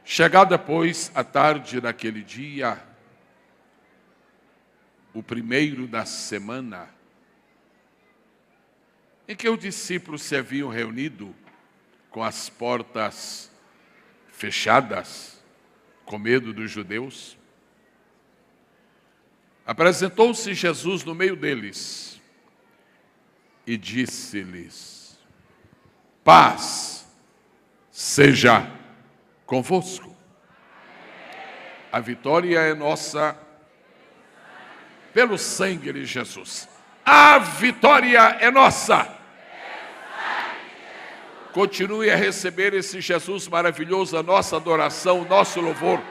Chegada, pois, a tarde daquele dia, o primeiro da semana, em que os discípulos se haviam reunido com as portas fechadas, com medo dos judeus, apresentou-se Jesus no meio deles e disse-lhes: paz seja convosco. A vitória é nossa pelo sangue de Jesus. A vitória é nossa. Continue a receber esse Jesus maravilhoso, a nossa adoração, o nosso louvor.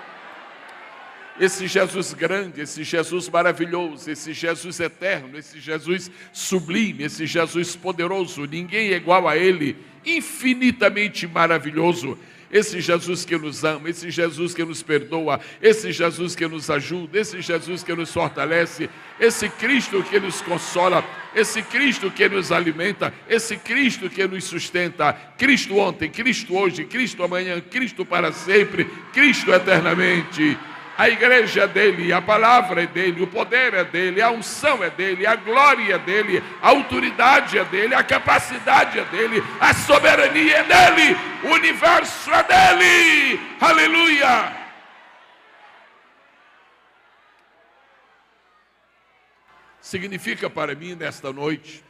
Esse Jesus grande, esse Jesus maravilhoso, esse Jesus eterno, esse Jesus sublime, esse Jesus poderoso, ninguém é igual a Ele, infinitamente maravilhoso. Esse Jesus que nos ama, esse Jesus que nos perdoa, esse Jesus que nos ajuda, esse Jesus que nos fortalece, esse Cristo que nos consola, esse Cristo que nos alimenta, esse Cristo que nos sustenta. Cristo ontem, Cristo hoje, Cristo amanhã, Cristo para sempre, Cristo eternamente. A igreja é dele, a palavra é dele, o poder é dele, a unção é dele, a glória é dele, a autoridade é dele, a capacidade é dele, a soberania é dele, o universo é dele. Aleluia! Significa para mim nesta noite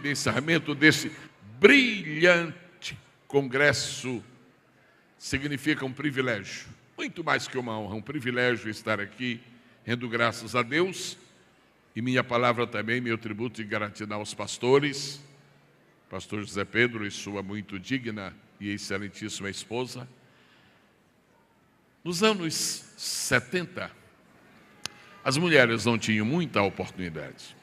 de encerramento desse brilhante congresso, significa um privilégio. Muito mais que uma honra, um privilégio estar aqui, rendo graças a Deus, e minha palavra também, meu tributo de gratidão aos pastores, pastor José Pedro e sua muito digna e excelentíssima esposa. Nos anos 70, as mulheres não tinham muita oportunidade.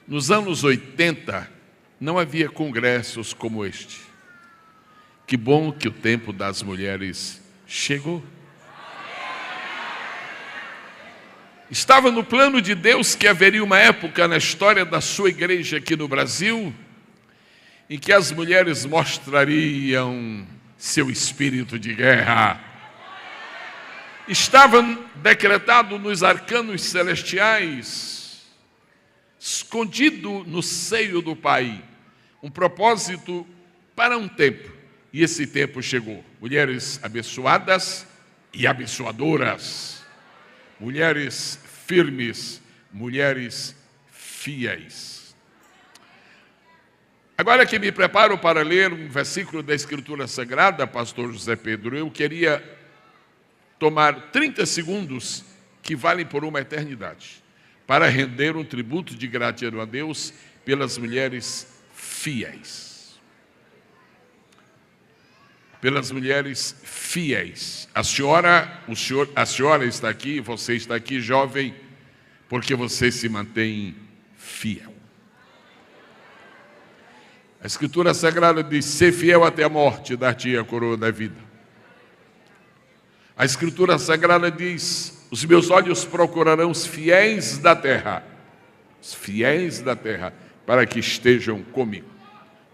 Nos anos 80, não havia congressos como este. Que bom que o tempo das mulheres chegou. Estava no plano de Deus que haveria uma época na história da sua igreja aqui no Brasil em que as mulheres mostrariam seu espírito de guerra. Estava decretado nos arcanos celestiais, escondido no seio do Pai, um propósito para um tempo. E esse tempo chegou. Mulheres abençoadas e abençoadoras. Mulheres firmes, mulheres fiéis. Agora que me preparo para ler um versículo da Escritura Sagrada, pastor José Pedro, eu queria tomar 30 segundos, que valem por uma eternidade, para render um tributo de gratidão a Deus pelas mulheres fiéis. Pelas mulheres fiéis. A senhora está aqui, você está aqui, jovem, porque você se mantém fiel. A Escritura Sagrada diz: ser fiel até a morte, dar-te a coroa da vida. A Escritura Sagrada diz: os meus olhos procurarão os fiéis da terra, para que estejam comigo.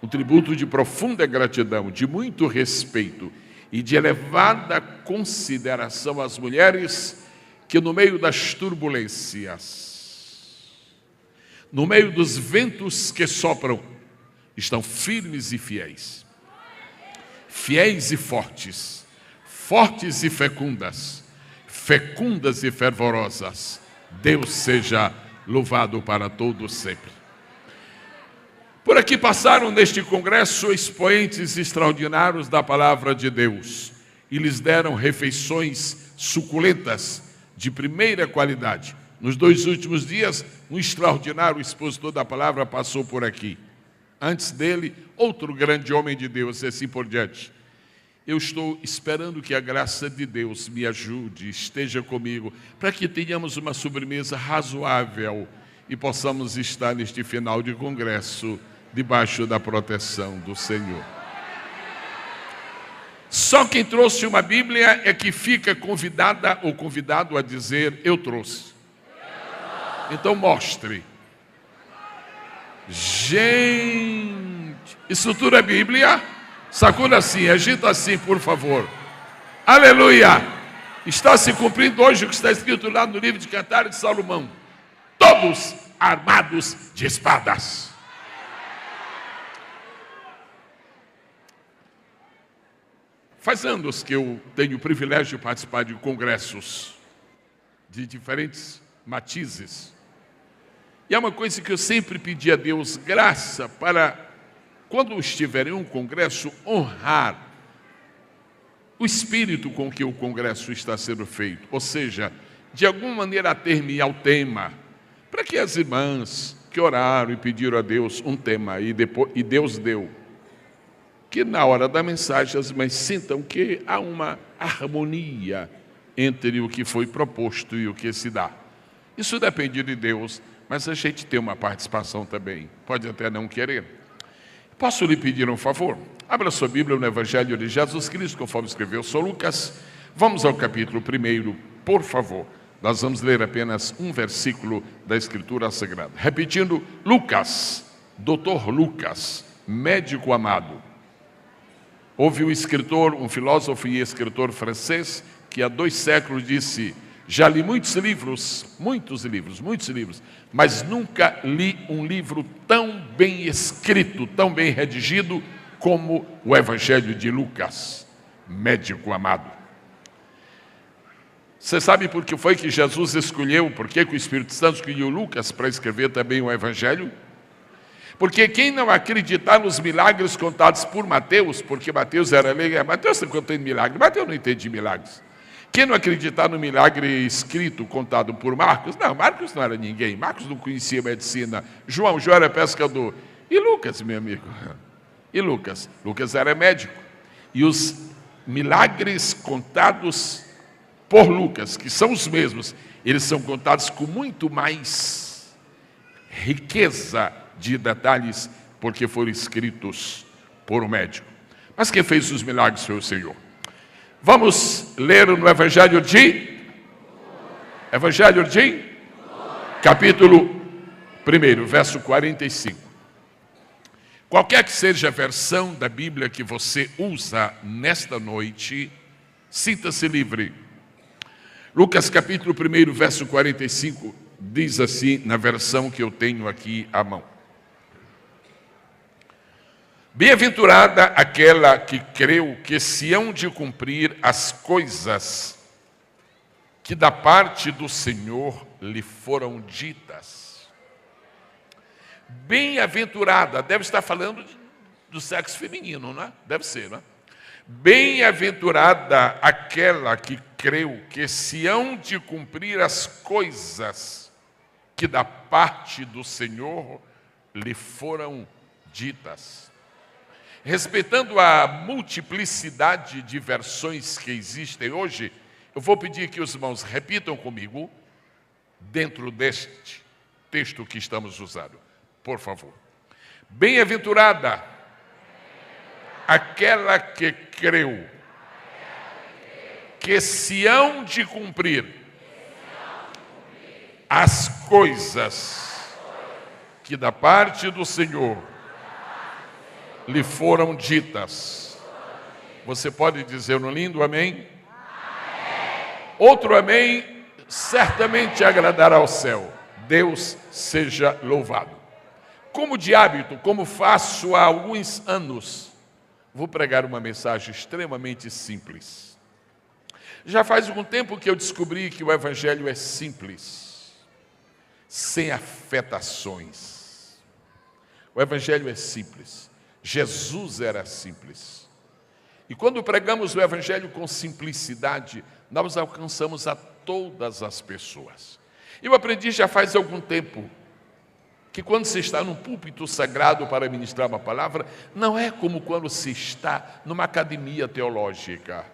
Um tributo de profunda gratidão, de muito respeito e de elevada consideração às mulheres que no meio das turbulências, no meio dos ventos que sopram, estão firmes e fiéis. Fiéis e fortes, fortes e fecundas, fecundas e fervorosas. Deus seja louvado para todos sempre. Por aqui passaram neste congresso expoentes extraordinários da palavra de Deus e lhes deram refeições suculentas de primeira qualidade. Nos 2 últimos dias, um extraordinário expositor da palavra passou por aqui. Antes dele, outro grande homem de Deus, e assim por diante. Eu estou esperando que a graça de Deus me ajude, esteja comigo, para que tenhamos uma sobremesa razoável e possamos estar neste final de congresso debaixo da proteção do Senhor. Só quem trouxe uma Bíblia é que fica convidada ou convidado a dizer: eu trouxe. Então mostre. Gente, isso tudo é Bíblia? Sacuda assim, agita assim, por favor. Aleluia! Está se cumprindo hoje o que está escrito lá no livro de Cantares de Salomão. Todos armados de espadas. Faz anos que eu tenho o privilégio de participar de congressos de diferentes matizes. E é uma coisa que eu sempre pedi a Deus graça para, quando estiver em um congresso, honrar o espírito com que o congresso está sendo feito. Ou seja, de alguma maneira ater-me ao tema, para que as irmãs que oraram e pediram a Deus um tema e Deus deu, que na hora da mensagem as mães sintam que há uma harmonia entre o que foi proposto e o que se dá. Isso depende de Deus, mas a gente tem uma participação também, pode até não querer. Posso lhe pedir um favor? Abra sua Bíblia no Evangelho de Jesus Cristo, conforme escreveu São Lucas. Vamos ao capítulo 1, por favor. Nós vamos ler apenas um versículo da Escritura Sagrada. Repetindo, Lucas, Dr. Lucas, médico amado. Houve um escritor, um filósofo e escritor francês, que há 2 séculos disse: já li muitos livros, mas nunca li um livro tão bem escrito, tão bem redigido, como o Evangelho de Lucas, médico amado. Você sabe por que foi que Jesus escolheu, por que o Espírito Santo escolheu Lucas para escrever também o Evangelho? Porque quem não acreditar nos milagres contados por Mateus, porque Mateus era leigo, Mateus está contando milagres, Mateus não entende de milagres. Quem não acreditar no milagre escrito, contado por Marcos, não, Marcos não era ninguém, Marcos não conhecia medicina, João era pescador. E Lucas, meu amigo? E Lucas? Lucas era médico. E os milagres contados por Lucas, que são os mesmos, eles são contados com muito mais riqueza de detalhes, porque foram escritos por um médico. Mas quem fez os milagres foi o Senhor. Vamos ler no Evangelho de capítulo 1, verso 45. Qualquer que seja a versão da Bíblia que você usa nesta noite, sinta-se livre. Lucas capítulo 1, verso 45, diz assim, na versão que eu tenho aqui à mão. Bem-aventurada aquela que creu que se hão de cumprir as coisas que da parte do Senhor lhe foram ditas. Bem-aventurada, deve estar falando do sexo feminino, não é? Deve ser, não é? Bem-aventurada aquela que creu que se hão de cumprir as coisas que da parte do Senhor lhe foram ditas. Respeitando a multiplicidade de versões que existem hoje, eu vou pedir que os irmãos repitam comigo, dentro deste texto que estamos usando, por favor. Bem-aventurada aquela que creu que se hão de cumprir as coisas que da parte do Senhor lhe foram ditas. Você pode dizer no lindo amém? Outro amém certamente agradará ao céu. Deus seja louvado. Como de hábito, como faço há alguns anos, vou pregar uma mensagem extremamente simples. Já faz algum tempo que eu descobri que o Evangelho é simples, sem afetações. O Evangelho é simples. Jesus era simples. E quando pregamos o Evangelho com simplicidade, nós alcançamos a todas as pessoas. Eu aprendi já faz algum tempo que quando se está num púlpito sagrado para ministrar uma palavra, não é como quando se está numa academia teológica,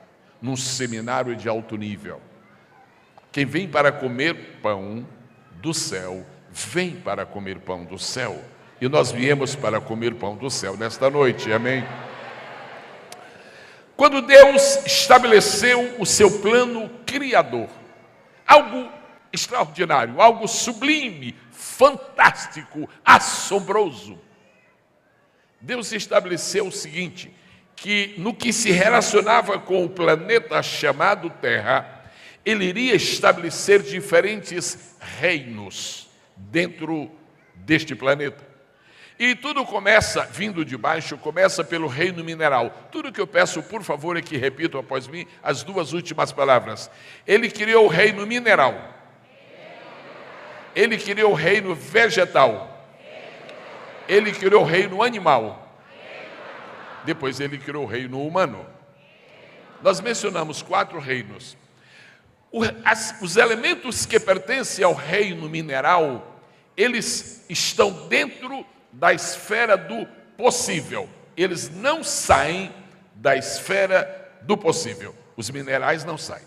num seminário de alto nível. Quem vem para comer pão do céu, vem para comer pão do céu. E nós viemos para comer pão do céu nesta noite, amém? Quando Deus estabeleceu o seu plano criador, algo extraordinário, algo sublime, fantástico, assombroso, Deus estabeleceu o seguinte: que no que se relacionava com o planeta chamado Terra, ele iria estabelecer diferentes reinos dentro deste planeta. E tudo começa, vindo de baixo, começa pelo reino mineral. Tudo que eu peço, por favor, é que repitam após mim as duas últimas palavras. Ele criou o reino mineral. Ele criou o reino vegetal. Ele criou o reino animal. Depois ele criou o reino humano. Nós mencionamos 4 reinos. Os elementos que pertencem ao reino mineral, eles estão dentro da esfera do possível. Eles não saem da esfera do possível. Os minerais não saem.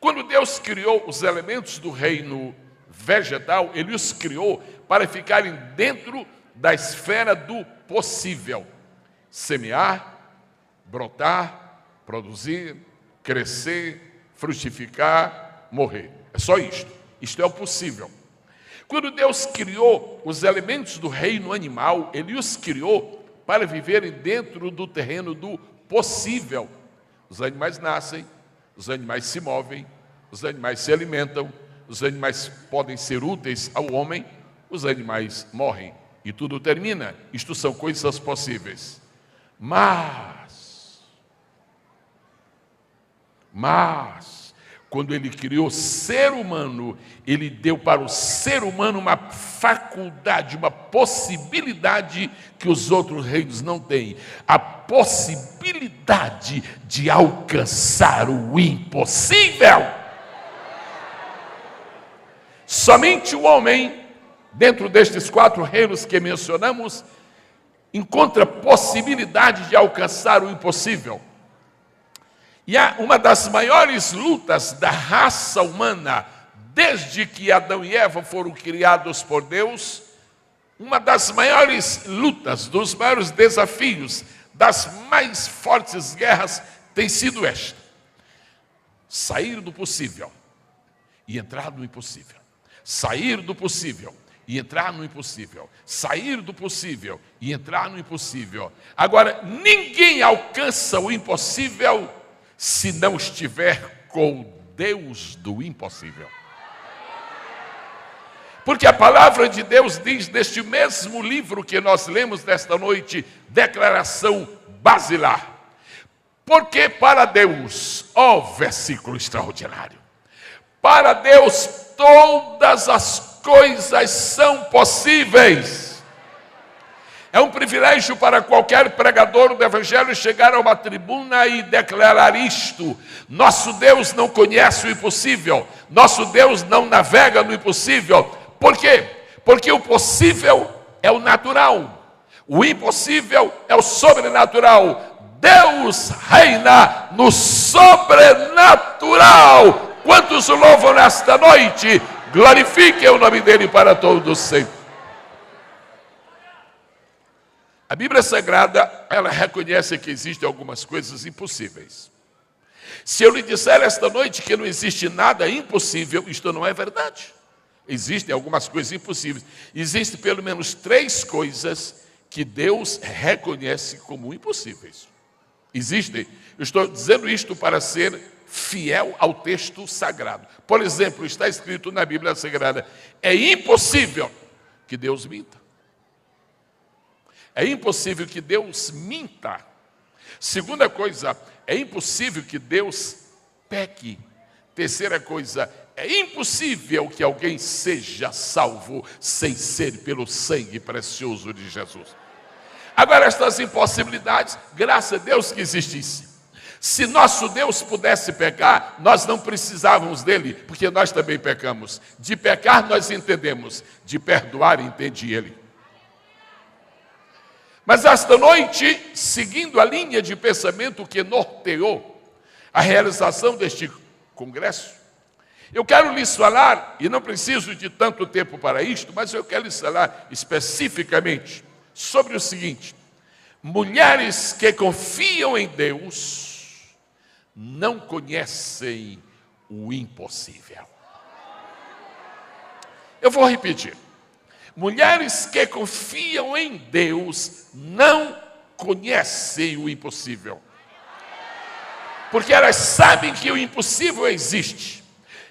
Quando Deus criou os elementos do reino vegetal, Ele os criou para ficarem dentro da esfera do possível. Semear, brotar, produzir, crescer, frutificar, morrer. É só isto. Isto é o possível. Quando Deus criou os elementos do reino animal, Ele os criou para viverem dentro do terreno do possível. Os animais nascem, os animais se movem, os animais se alimentam, os animais podem ser úteis ao homem, os animais morrem e tudo termina. Isto são coisas possíveis. Mas, quando Ele criou o ser humano, Ele deu para o ser humano uma faculdade, uma possibilidade que os outros reinos não têm. A possibilidade de alcançar o impossível. Somente o homem, dentro destes 4 reinos que mencionamos, encontra possibilidade de alcançar o impossível. E uma das maiores lutas da raça humana, desde que Adão e Eva foram criados por Deus, uma das maiores lutas, dos maiores desafios, das mais fortes guerras, tem sido esta: sair do possível e entrar no impossível. Sair do possível e entrar no impossível. Sair do possível e entrar no impossível. Agora, ninguém alcança o impossível se não estiver com o Deus do impossível. Porque a palavra de Deus diz neste mesmo livro que nós lemos nesta noite, Declaração Basilar. Porque para Deus, versículo extraordinário, para Deus todas as coisas são possíveis. É um privilégio para qualquer pregador do Evangelho chegar a uma tribuna e declarar isto: nosso Deus não conhece o impossível, nosso Deus não navega no impossível. Por quê? Porque o possível é o natural, o impossível é o sobrenatural. Deus reina no sobrenatural. Quantos o louvam nesta noite? Glorifiquem o nome dele para todos sempre. A Bíblia Sagrada, ela reconhece que existem algumas coisas impossíveis. Se eu lhe disser esta noite que não existe nada impossível, isto não é verdade. Existem algumas coisas impossíveis. Existem pelo menos 3 coisas que Deus reconhece como impossíveis. Existem. Eu estou dizendo isto para ser fiel ao texto sagrado. Por exemplo, está escrito na Bíblia Sagrada: é impossível que Deus minta. É impossível que Deus minta. Segunda coisa, é impossível que Deus peque. Terceira coisa, é impossível que alguém seja salvo sem ser pelo sangue precioso de Jesus. Agora, estas impossibilidades, graças a Deus que existissem. Se nosso Deus pudesse pecar, nós não precisávamos dele, porque nós também pecamos. De pecar nós entendemos, de perdoar entende ele. Mas esta noite, seguindo a linha de pensamento que norteou a realização deste congresso, eu quero lhes falar, e não preciso de tanto tempo para isto, mas eu quero lhes falar especificamente sobre o seguinte: mulheres que confiam em Deus não conhecem o impossível. Eu vou repetir. Mulheres que confiam em Deus não conhecem o impossível. Porque elas sabem que o impossível existe.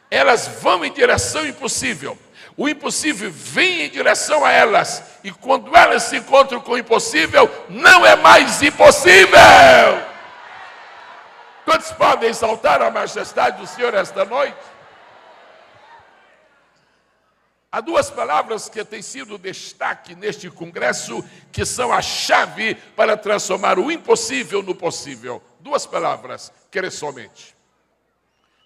Elas vão em direção ao impossível. O impossível vem em direção a elas. E quando elas se encontram com o impossível, não é mais impossível. Quantos podem exaltar a majestade do Senhor esta noite? Há duas palavras que têm sido destaque neste congresso, que são a chave para transformar o impossível no possível. Duas palavras: querer somente.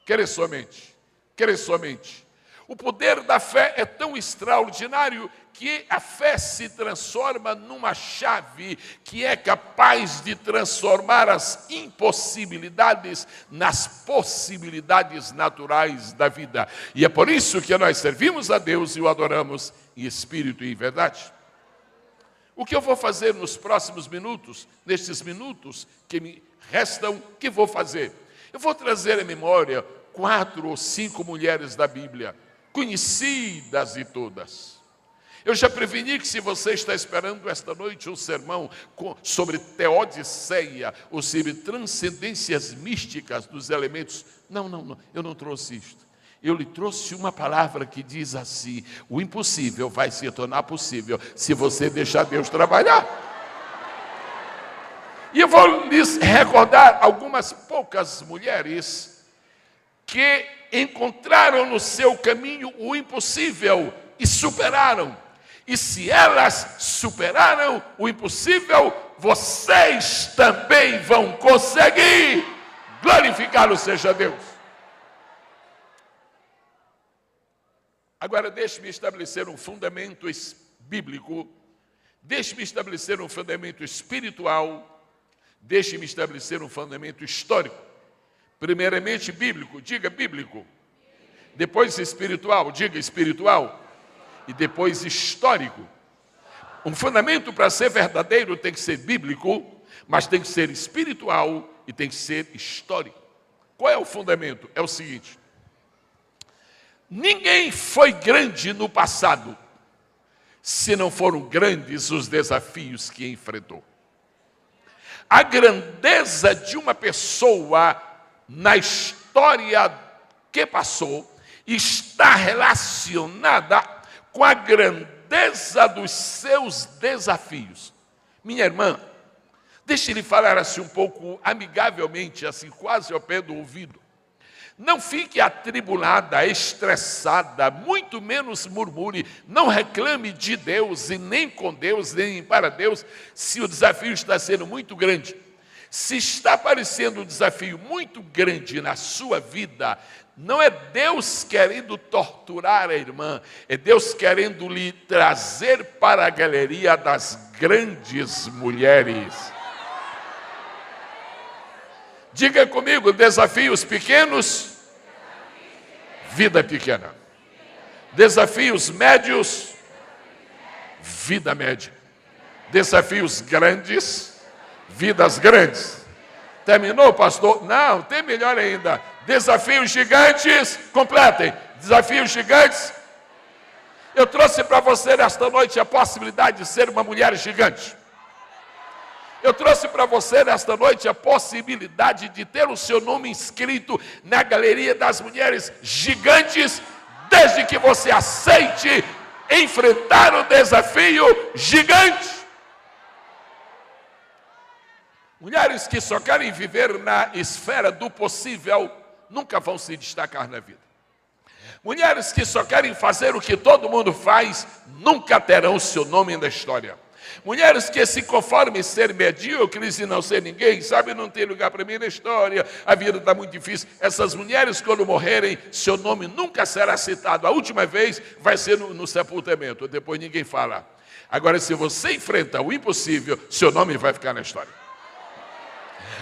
Querer somente. Querer somente. O poder da fé é tão extraordinário que a fé se transforma numa chave que é capaz de transformar as impossibilidades nas possibilidades naturais da vida. E é por isso que nós servimos a Deus e o adoramos em espírito e em verdade. O que eu vou fazer nos próximos minutos, nestes minutos que me restam, o que vou fazer? Eu vou trazer à memória 4 ou 5 mulheres da Bíblia, conhecidas de todas. Eu já preveni que se você está esperando esta noite um sermão sobre teodiceia, ou sobre transcendências místicas dos elementos, não, eu não trouxe isto. Eu lhe trouxe uma palavra que diz assim: o impossível vai se tornar possível se você deixar Deus trabalhar. E eu vou lhes recordar algumas poucas mulheres que encontraram no seu caminho o impossível e superaram. E se elas superaram o impossível, vocês também vão conseguir. Glorificado seja Deus. Agora deixe-me estabelecer um fundamento bíblico, deixe-me estabelecer um fundamento espiritual, deixe-me estabelecer um fundamento histórico. Primeiramente bíblico, diga bíblico. Depois espiritual, diga espiritual. E depois histórico. Um fundamento para ser verdadeiro tem que ser bíblico, mas tem que ser espiritual e tem que ser histórico. Qual é o fundamento? É o seguinte: ninguém foi grande no passado se não foram grandes os desafios que enfrentou. A grandeza de uma pessoa na história que passou está relacionada com a grandeza dos seus desafios. Minha irmã, deixe-lhe falar assim um pouco amigavelmente, assim quase ao pé do ouvido. Não fique atribulada, estressada, muito menos murmure, não reclame de Deus e nem com Deus, nem para Deus, se o desafio está sendo muito grande. Se está parecendo um desafio muito grande na sua vida, não é Deus querendo torturar a irmã, é Deus querendo lhe trazer para a galeria das grandes mulheres. Diga comigo: desafios pequenos, vida pequena. Desafios médios, vida média. Desafios grandes, vidas grandes. Terminou, pastor? Não, tem melhor ainda. Desafios gigantes, completem. Desafios gigantes. Eu trouxe para você nesta noite a possibilidade de ser uma mulher gigante. Eu trouxe para você nesta noite a possibilidade de ter o seu nome inscrito na galeria das mulheres gigantes, desde que você aceite enfrentar o desafio gigante. Mulheres que só querem viver na esfera do possível nunca vão se destacar na vida. Mulheres que só querem fazer o que todo mundo faz nunca terão seu nome na história. Mulheres que se conformam em ser medíocres e não ser ninguém, sabe, não tem lugar para mim na história, a vida está muito difícil. Essas mulheres, quando morrerem, seu nome nunca será citado. A última vez vai ser no sepultamento, depois ninguém fala. Agora, se você enfrenta o impossível, seu nome vai ficar na história.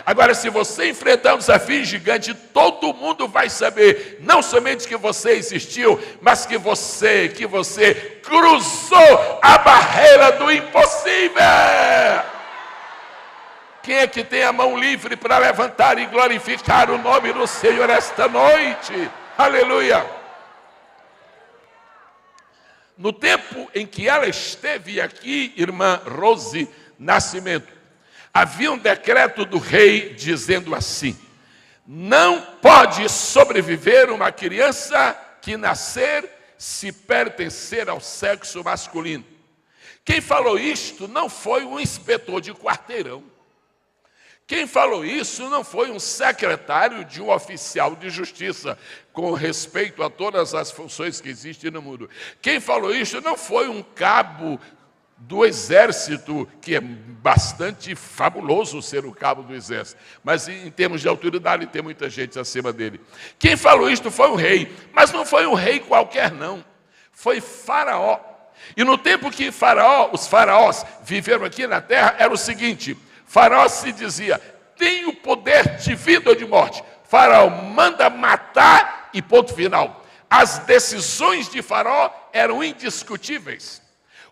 Agora, se você enfrentar um desafio gigante, todo mundo vai saber, não somente que você existiu, mas que você cruzou a barreira do impossível. Quem é que tem a mão livre para levantar e glorificar o nome do Senhor esta noite? Aleluia! No tempo em que ela esteve aqui, irmã Rose Nascimento, Havia um decreto do rei dizendo assim: não pode sobreviver uma criança que nascer se pertencer ao sexo masculino. Quem falou isto não foi um inspetor de quarteirão. Quem falou isso não foi um secretário de um oficial de justiça, com respeito a todas as funções que existem no mundo. Quem falou isso não foi um cabo do exército, que é bastante fabuloso ser o cabo do exército, mas em termos de autoridade tem muita gente acima dele. Quem falou isto foi um rei, mas não foi um rei qualquer não, foi Faraó. E no tempo que os faraós viveram aqui na terra, era o seguinte: Faraó se dizia, tem o poder de vida ou de morte. Faraó manda matar e ponto final. As decisões de Faraó eram indiscutíveis.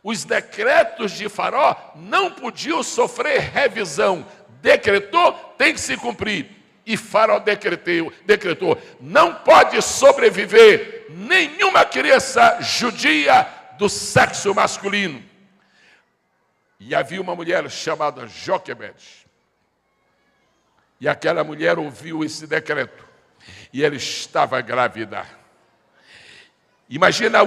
Os decretos de Faraó não podiam sofrer revisão. Decretou, tem que se cumprir. E Faraó decretou, não pode sobreviver nenhuma criança judia do sexo masculino. E havia uma mulher chamada Joquebede. E aquela mulher ouviu esse decreto. E ela estava grávida. Imagina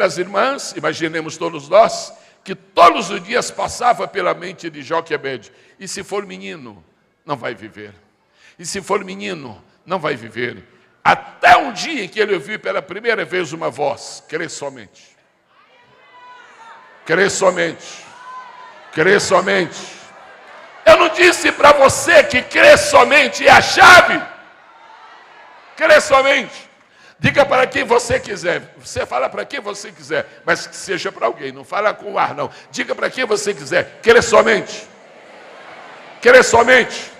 as irmãs, imaginemos todos nós, que todos os dias passava pela mente de Joquebede: e se for menino, não vai viver. E se for menino, não vai viver. Até um dia em que ele ouviu pela primeira vez uma voz: crê somente. Crê somente. Crê somente. Eu não disse para você que crer somente é a chave. Crê somente. Diga para quem você quiser. Você fala para quem você quiser, mas que seja para alguém. Não fala com o ar, não. Diga para quem você quiser. Crê somente. Crê somente.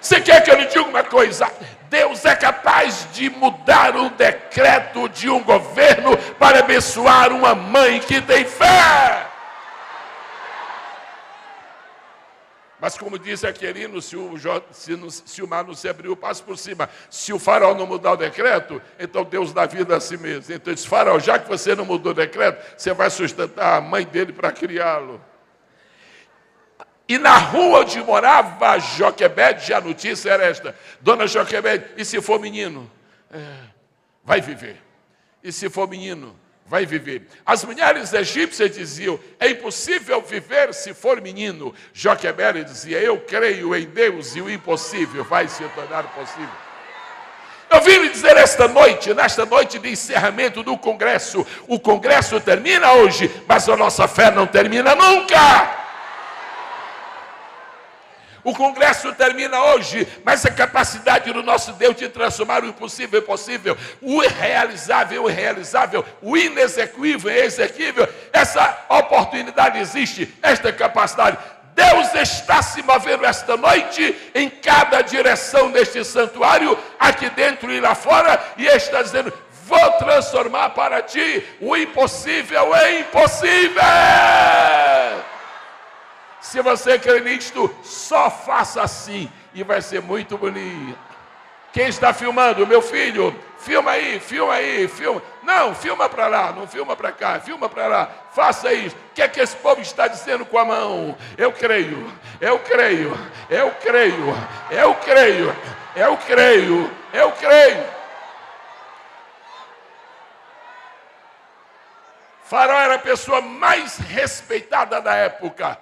Você quer que eu lhe diga uma coisa? Deus é capaz de mudar um decreto de um governo para abençoar uma mãe que tem fé. Mas como diz Aquilino, se o mar não se abriu, passe por cima. Se o faraó não mudar o decreto, então Deus dá vida a si mesmo. Então diz: faraó, já que você não mudou o decreto, você vai sustentar a mãe dele para criá-lo. E na rua onde morava Joquebede, a notícia era esta: dona Joquebede, e se for menino? Vai viver. E se for menino? Vai viver. As mulheres egípcias diziam: é impossível viver se for menino. Joquebede dizia: eu creio em Deus e o impossível vai se tornar possível. Eu vim lhe dizer nesta noite de encerramento do Congresso, o Congresso termina hoje, mas a nossa fé não termina nunca. O Congresso termina hoje, mas a capacidade do nosso Deus de transformar o impossível em possível, o irrealizável em realizável, o inexequível em exequível, essa oportunidade existe, esta capacidade. Deus está se movendo esta noite em cada direção deste santuário, aqui dentro e lá fora, e está dizendo: vou transformar para ti o impossível em possível. Se você crê nisto, só faça assim e vai ser muito bonito. Quem está filmando? Meu filho, filma aí, filma. Não, filma para lá, não filma para cá, filma para lá. Faça isso. O que é que esse povo está dizendo com a mão? Eu creio, eu creio, eu creio, eu creio, eu creio, eu creio. Faraó era a pessoa mais respeitada da época.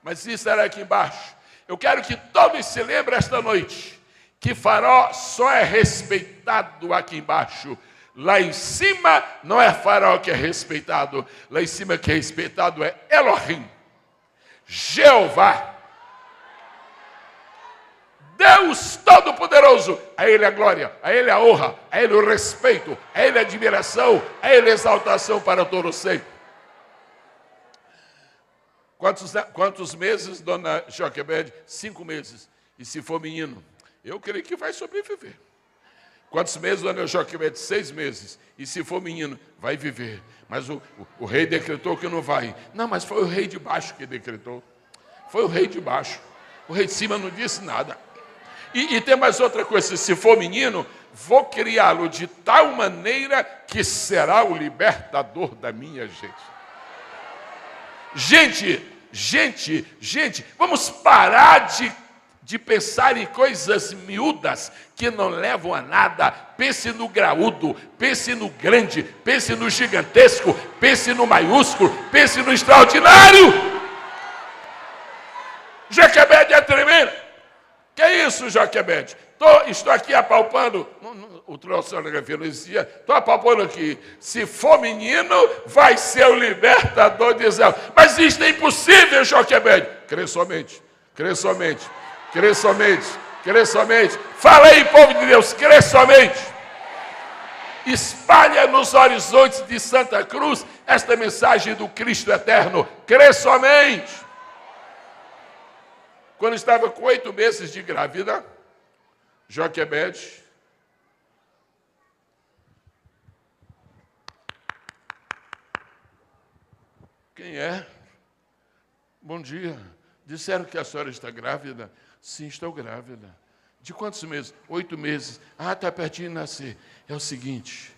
Mas isso era aqui embaixo. Eu quero que todos se lembrem esta noite que Faraó só é respeitado aqui embaixo. Lá em cima não é Faraó que é respeitado. Lá em cima que é respeitado é Elohim, Jeová, Deus Todo-Poderoso. A Ele a glória, a Ele a honra, a Ele o respeito, a Ele a admiração, a Ele a exaltação para todo sempre. Quantos meses, dona Joquebede? 5 meses. E se for menino? Eu creio que vai sobreviver. Quantos meses, dona Joquebede? 6 meses. E se for menino? Vai viver. Mas o rei decretou que não vai. Não, mas foi o rei de baixo que decretou. Foi o rei de baixo. O rei de cima não disse nada. E tem mais outra coisa: se for menino, vou criá-lo de tal maneira que será o libertador da minha gente. Gente, Gente, vamos parar de pensar em coisas miúdas que não levam a nada. Pense no graúdo, pense no grande, pense no gigantesco, pense no maiúsculo, pense no extraordinário. Joquebede é tremendo. Que é isso, Joquebede? Estou aqui apalpando, o troçonografia não existia, estou apalpando aqui. Se for menino, vai ser o libertador de Israel. Mas isso é impossível, Joquebede. Crê somente, crê somente, crê somente, crê somente. Fala aí, povo de Deus, crê somente. Espalha nos horizontes de Santa Cruz esta mensagem do Cristo eterno. Crê somente. Quando estava com 8 meses de grávida, Joquebede quem é? Bom dia. Disseram que a senhora está grávida? Sim, estou grávida. De quantos meses? 8 meses. Ah, está pertinho de nascer. É o seguinte,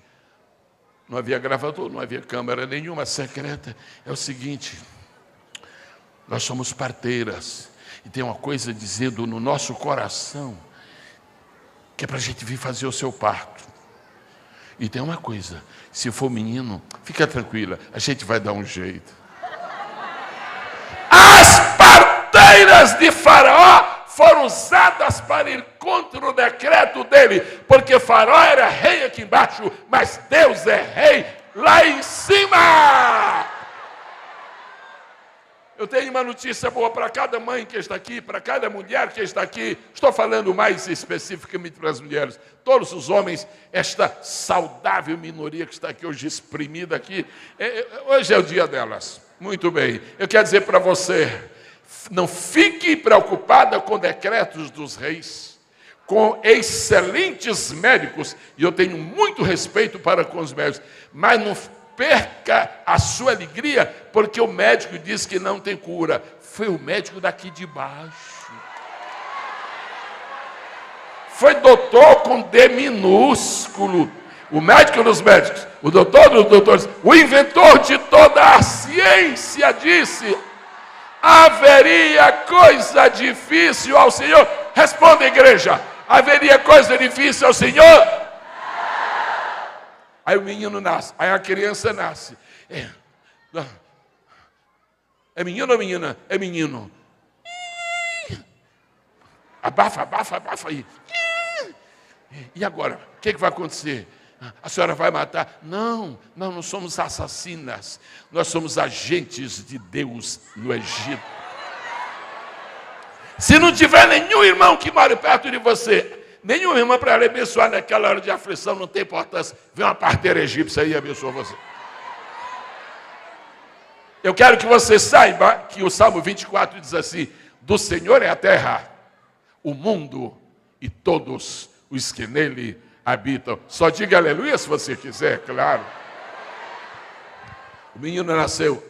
não havia gravador, não havia câmera nenhuma secreta. É o seguinte, nós somos parteiras e tem uma coisa dizendo no nosso coração que é para a gente vir fazer o seu parto. E tem uma coisa, se for menino, fica tranquila, a gente vai dar um jeito. As parteiras de Faraó foram usadas para ir contra o decreto dele, porque Faraó era rei aqui embaixo, mas Deus é rei lá em cima. Eu tenho uma notícia boa para cada mãe que está aqui, para cada mulher que está aqui. Estou falando mais especificamente para as mulheres. Todos os homens, esta saudável minoria que está aqui hoje, exprimida aqui, hoje é o dia delas. Muito bem. Eu quero dizer para você, não fique preocupada com decretos dos reis, com excelentes médicos, e eu tenho muito respeito para com os médicos, mas não perca a sua alegria, porque o médico diz que não tem cura. Foi o médico daqui de baixo. Foi doutor com D minúsculo. O médico dos médicos, o doutor dos doutores, o inventor de toda a ciência disse: haveria coisa difícil ao Senhor? Responda, igreja. Haveria coisa difícil ao Senhor? Aí o menino nasce, aí a criança nasce. É menino ou menina? É menino. Abafa aí. E agora? O que vai acontecer? A senhora vai matar? Não, não somos assassinas. Nós somos agentes de Deus no Egito. Se não tiver nenhum irmão que mora perto de você, nenhuma irmã para lhe abençoar naquela hora de aflição, não tem importância. Vem uma parteira egípcia aí e abençoa você. Eu quero que você saiba que o Salmo 24 diz assim: do Senhor é a terra, o mundo e todos os que nele habitam. Só diga aleluia se você quiser, claro. O menino nasceu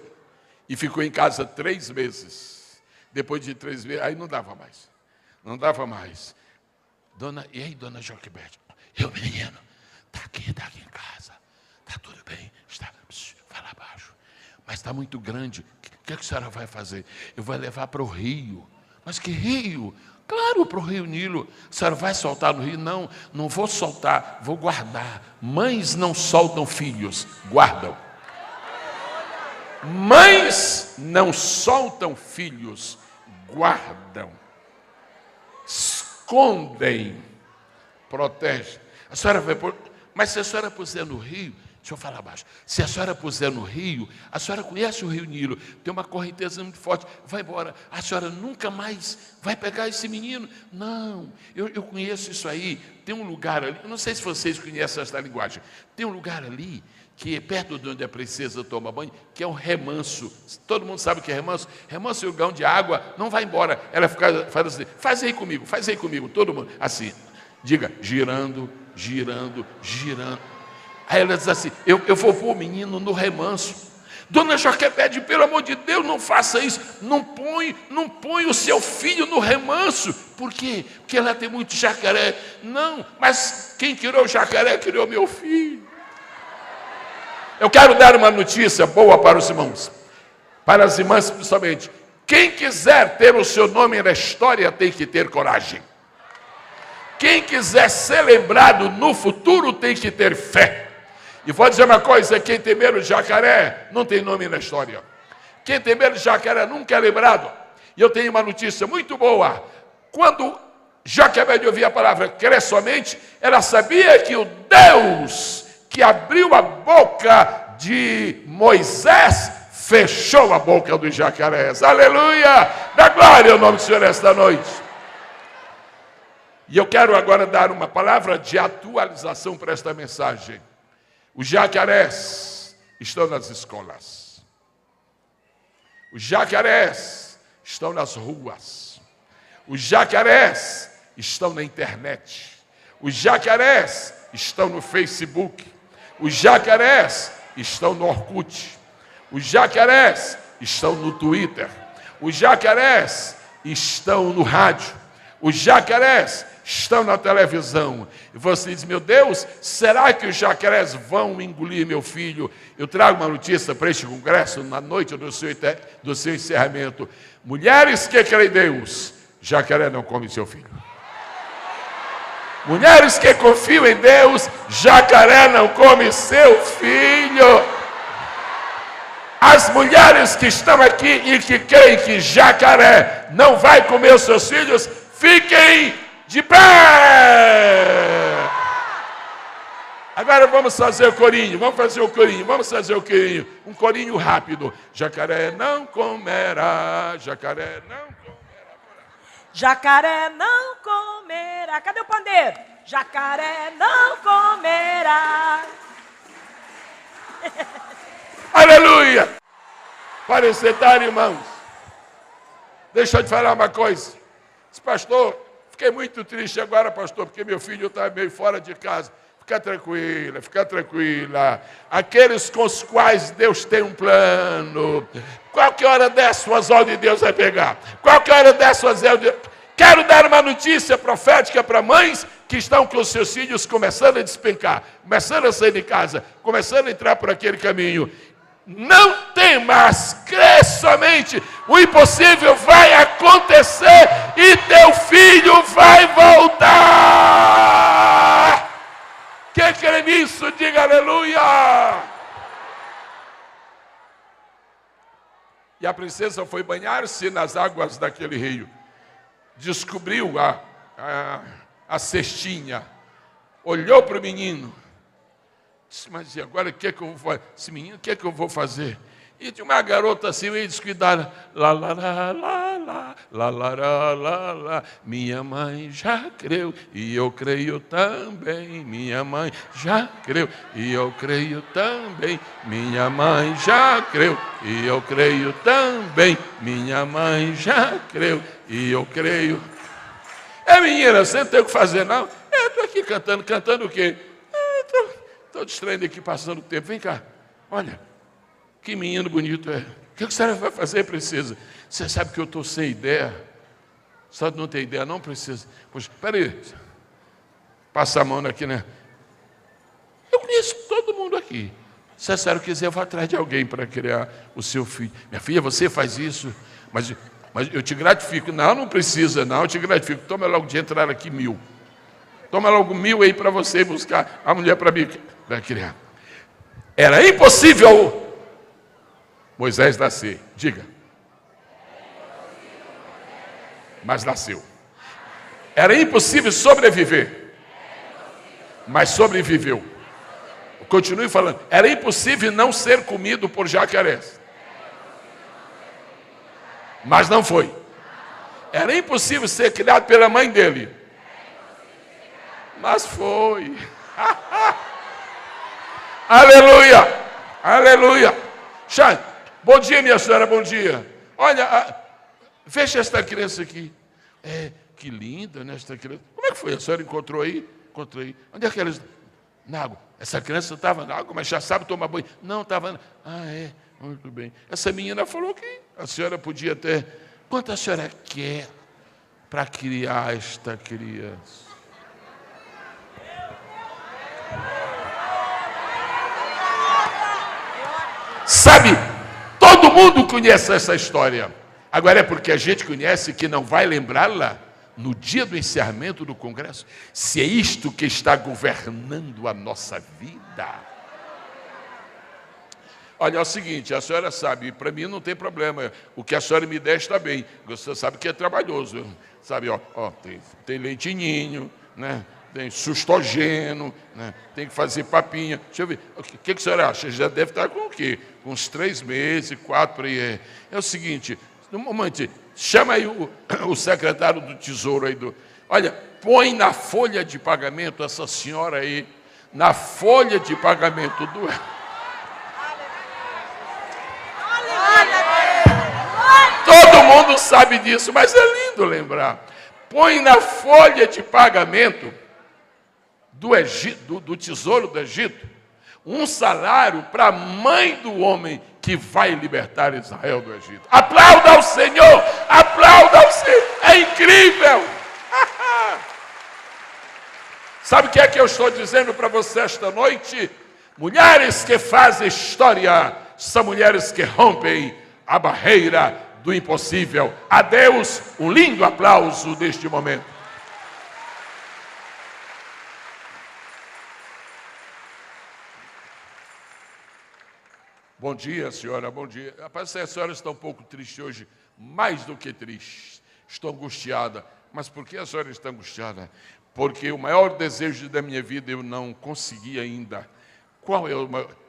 e ficou em casa 3 meses. Depois de 3 meses, aí não dava mais. Não dava mais. E aí, dona Joquebede? Eu, menino, está aqui em casa. Está tudo bem. Vai lá abaixo. Mas está muito grande. O que a senhora vai fazer? Eu vou levar para o rio. Mas que rio? Claro, para o rio Nilo. A senhora vai soltar no rio? Não, não vou soltar, vou guardar. Mães não soltam filhos, guardam. Mães não soltam filhos, guardam. Escondem, protegem. A senhora vai pôr, mas se a senhora puser no rio, deixa eu falar baixo, se a senhora puser no rio, a senhora conhece o rio Nilo, tem uma correnteza muito forte, vai embora, a senhora nunca mais vai pegar esse menino. Não, eu conheço isso aí, tem um lugar ali, eu não sei se vocês conhecem essa linguagem, tem um lugar ali, que é perto de onde a princesa toma banho, que é um remanso. Todo mundo sabe o que é remanso? Remanso é um gão de água, não vai embora. Ela faz assim, faz aí comigo, todo mundo. Assim, diga, girando, girando, girando. Aí ela diz assim, eu vou pôr o menino no remanso. Dona Joquebede, pelo amor de Deus, não faça isso. Não põe o seu filho no remanso. Por quê? Porque ela tem muito jacaré. Não, mas quem criou o jacaré, criou meu filho. Eu quero dar uma notícia boa para os irmãos, para as irmãs principalmente. Quem quiser ter o seu nome na história tem que ter coragem. Quem quiser ser lembrado no futuro tem que ter fé. E vou dizer uma coisa, quem tem medo de jacaré não tem nome na história. Quem tem medo de jacaré nunca é lembrado. E eu tenho uma notícia muito boa. Quando Joquebede ouvia a palavra crer somente, ela sabia que o Deus que abriu a boca de Moisés fechou a boca dos jacarés. Aleluia! Dá glória ao nome do Senhor esta noite. E eu quero agora dar uma palavra de atualização para esta mensagem. Os jacarés estão nas escolas. Os jacarés estão nas ruas. Os jacarés estão na internet. Os jacarés estão no Facebook. Os jacarés estão no Orkut. Os jacarés estão no Twitter. Os jacarés estão no rádio. Os jacarés estão na televisão. E você diz, meu Deus, será que os jacarés vão engolir meu filho? Eu trago uma notícia para este congresso na noite do seu encerramento. Mulheres que creem em Deus, jacaré não come seu filho. Mulheres que confiam em Deus, jacaré não come seu filho. As mulheres que estão aqui e que creem que jacaré não vai comer os seus filhos, fiquem de pé! Agora vamos fazer o corinho, vamos fazer o corinho. Um corinho rápido. Jacaré não comerá, jacaré não comerá. Jacaré não comerá. Cadê o pandeiro? Jacaré não comerá. Aleluia! Para sentar, irmãos. Deixa eu te falar uma coisa. Pastor, fiquei muito triste agora, pastor, porque meu filho está meio fora de casa. Fica tranquila. Aqueles com os quais Deus tem um plano. Qualquer hora dessa, o anzol de Deus vai pegar. Qualquer hora dessa, o anzol de Deus... Quero dar uma notícia profética para mães que estão com os seus filhos começando a despencar, começando a sair de casa, começando a entrar por aquele caminho. Não temas, crê somente, o impossível vai acontecer e teu filho vai voltar. Quem crê nisso, diga aleluia. E a princesa foi banhar-se nas águas daquele rio. Descobriu a cestinha, olhou para o menino. Disse, mas e agora o que é que eu vou fazer? Esse menino, o que é que eu vou fazer? E tinha uma garota assim, meio descuidada. Lá. Minha mãe já creu e eu creio também. Minha mãe já creu e eu creio também. Minha mãe já creu e eu creio também. Minha mãe já creu e eu creio. Menina, você não tem o que fazer, não? Estou aqui cantando o quê? Estou distraindo aqui, passando o tempo. Vem cá, olha, que menino bonito é. O que a senhora vai fazer, princesa? Você sabe que eu estou sem ideia. Só não tem ideia, não precisa. Poxa, peraí, passa a mão aqui, né? Eu conheço todo mundo aqui. Se a senhora quiser, eu vou atrás de alguém para criar o seu filho. Minha filha, você faz isso, mas eu te gratifico. Não precisa, não, eu te gratifico. Toma logo de entrar aqui 1.000. Toma logo 1.000 aí para você buscar a mulher para mim. Vai criar. Era impossível Moisés nascer. Diga. Mas nasceu. Era impossível sobreviver. Mas sobreviveu. Continue falando. Era impossível não ser comido por jacarés. Mas não foi. Era impossível ser criado pela mãe dele. Mas foi. Aleluia. Aleluia. Bom dia, minha senhora, bom dia. Olha, veja esta criança aqui. Que linda, né, esta criança. Como é que foi? A senhora encontrou aí? Encontrei. Onde é que ela está? Na água. Essa criança estava na água, mas já sabe tomar banho. Não, estava... Muito bem. Essa menina falou que a senhora podia ter... Quanto a senhora quer para criar esta criança? Sabe, todo mundo conhece essa história. Agora é porque a gente conhece que não vai lembrá-la no dia do encerramento do congresso. Se é isto que está governando a nossa vida. Olha, é o seguinte, a senhora sabe, para mim não tem problema, o que a senhora me der está bem. Você sabe que é trabalhoso, sabe, tem leitinho, né? Tem sustogeno, né? Tem que fazer papinha. Deixa eu ver, o que a senhora acha? Já deve estar com o quê? Com uns 3 meses, 4, por aí. É o seguinte, no momento, chama aí o secretário do Tesouro aí, olha, põe na folha de pagamento essa senhora aí, na folha de pagamento do... Todo mundo sabe disso, mas é lindo lembrar. Põe na folha de pagamento do Egito, do Tesouro do Egito, um salário para a mãe do homem que vai libertar Israel do Egito. Aplauda ao Senhor! Aplauda ao Senhor! É incrível! Sabe o que é que eu estou dizendo para você esta noite? Mulheres que fazem história são mulheres que rompem a barreira do impossível. A Deus um lindo aplauso neste momento. Bom dia, senhora, bom dia. Rapaz, a senhora está um pouco triste hoje, mais do que triste. Estou angustiada. Mas por que a senhora está angustiada? Porque o maior desejo da minha vida eu não consegui ainda. Qual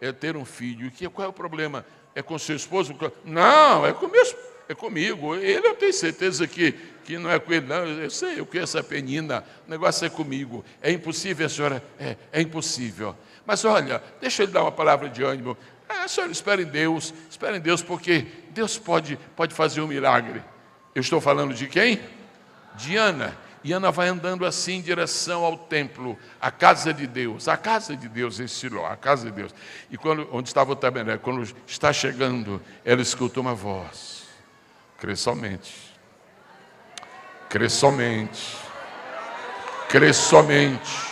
é ter um filho? Qual é o problema? É com seu esposo? Não, é com meu esposo. É comigo. Ele eu tenho certeza que não é com ele, não. Eu sei, eu conheço a Penina. O negócio é comigo. É impossível, a senhora? É impossível. Mas olha, deixa eu lhe dar uma palavra de ânimo. A senhora espera em Deus, porque Deus pode fazer um milagre. Eu estou falando de quem? De Ana. E Ana vai andando assim em direção ao templo, a casa de Deus em Siló, a casa de Deus. E onde estava o tabernáculo, quando está chegando, ela escuta uma voz. Crê somente. Crê somente. Crê somente.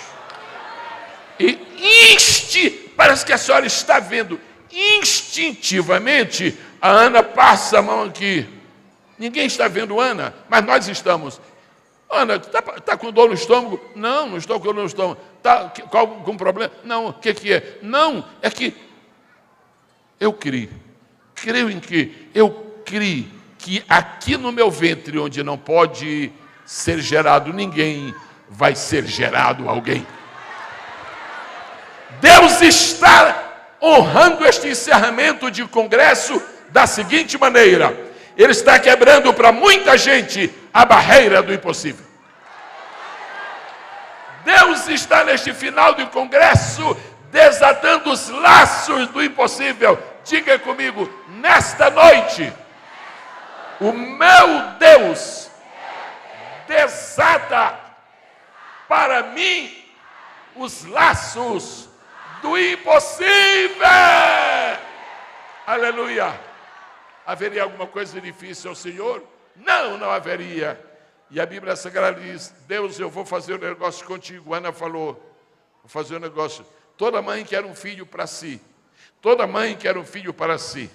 E parece que a senhora está vendo. Instintivamente, a Ana passa a mão aqui. Ninguém está vendo Ana, mas nós estamos. Ana, está com dor no estômago? Não, não estou com dor no estômago. Está com algum problema? Não, o que é? Não, é que eu creio em que? Eu creio que aqui no meu ventre, onde não pode ser gerado ninguém, vai ser gerado alguém. Deus está honrando este encerramento de congresso da seguinte maneira: Ele está quebrando para muita gente a barreira do impossível. Deus está neste final de congresso desatando os laços do impossível. Diga comigo, nesta noite, o meu Deus desata para mim os laços do impossível. Aleluia. Haveria alguma coisa difícil ao Senhor? Não, não haveria. E a Bíblia Sagrada diz: Deus, eu vou fazer um negócio contigo. Ana falou: vou fazer um negócio. Toda mãe quer um filho para si. Toda mãe quer um filho para si.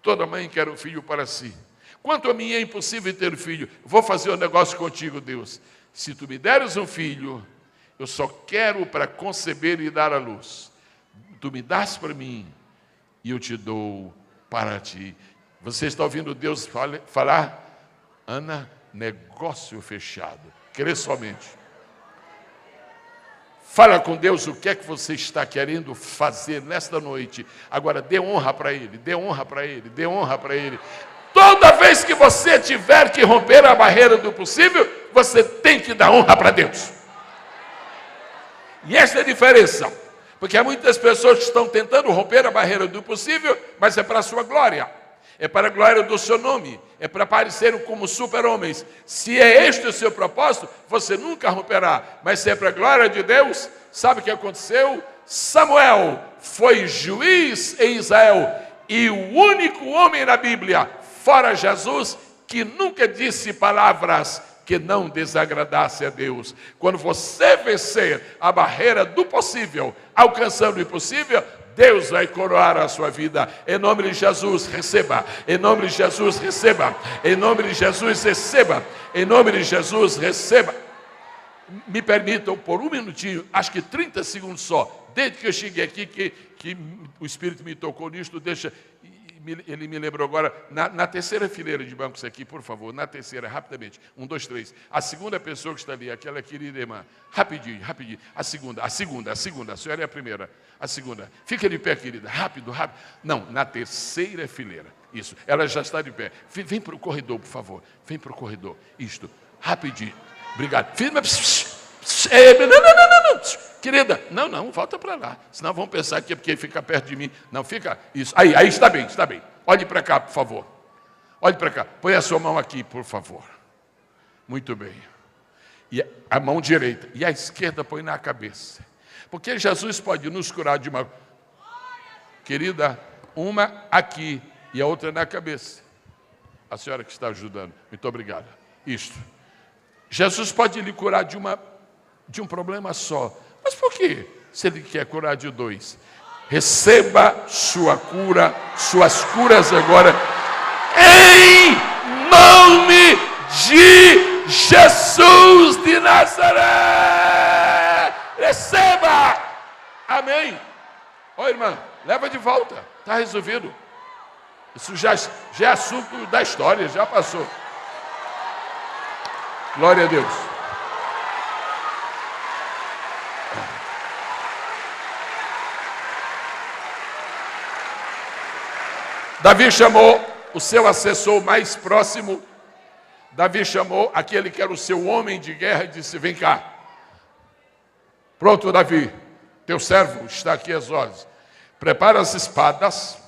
Toda mãe quer um filho para si. Quanto a mim é impossível ter filho, vou fazer um negócio contigo, Deus. Se tu me deres um filho, eu só quero para conceber e dar à luz. Tu me dás para mim e eu te dou para ti. Você está ouvindo Deus falar? Ana, negócio fechado. Crê somente. Fala com Deus o que é que você está querendo fazer nesta noite. Agora, dê honra para Ele, dê honra para Ele, dê honra para Ele. Toda vez que você tiver que romper a barreira do possível, você tem que dar honra para Deus. E essa é a diferença. Porque há muitas pessoas que estão tentando romper a barreira do possível, mas é para a sua glória. É para a glória do seu nome. É para aparecerem como super-homens. Se é este o seu propósito, você nunca romperá. Mas se é para a glória de Deus, sabe o que aconteceu? Samuel foi juiz em Israel. E o único homem na Bíblia, fora Jesus, que nunca disse palavras que não desagradasse a Deus. Quando você vencer a barreira do possível, alcançando o impossível, Deus vai coroar a sua vida. Em nome de Jesus, receba. Em nome de Jesus, receba. Em nome de Jesus, receba. Em nome de Jesus, receba. Me permitam, por um minutinho, acho que 30 segundos só, desde que eu cheguei aqui, que o Espírito me tocou nisto, ele me lembrou agora, na terceira fileira de bancos aqui, por favor, na terceira, rapidamente, 1, 2, 3, a segunda pessoa que está ali, aquela querida irmã, rapidinho, a segunda, a senhora é a primeira, a segunda, fica de pé, querida, rápido, não, na terceira fileira, isso, ela já está de pé, vem para o corredor, por favor, vem para o corredor, isto, rapidinho, obrigado, não, querida, não, volta para lá, senão vão pensar que é porque fica perto de mim, não, fica, isso, aí está bem, olhe para cá, por favor, olhe para cá, põe a sua mão aqui, por favor, muito bem, e a mão direita, e a esquerda põe na cabeça, porque Jesus pode nos curar de uma, querida, uma aqui, e a outra na cabeça, a senhora que está ajudando, muito obrigada, isto, Jesus pode lhe curar de um problema só. Mas por quê? Se ele quer curar de 2. Receba sua cura, suas curas agora. Em nome de Jesus de Nazaré. Receba. Amém. Ô irmã, leva de volta. Está resolvido. Isso já é assunto da história, já passou. Glória a Deus. Davi chamou o seu assessor mais próximo. Davi chamou aquele que era o seu homem de guerra e disse, vem cá. Pronto, Davi, teu servo está aqui às ordens. Prepare as espadas,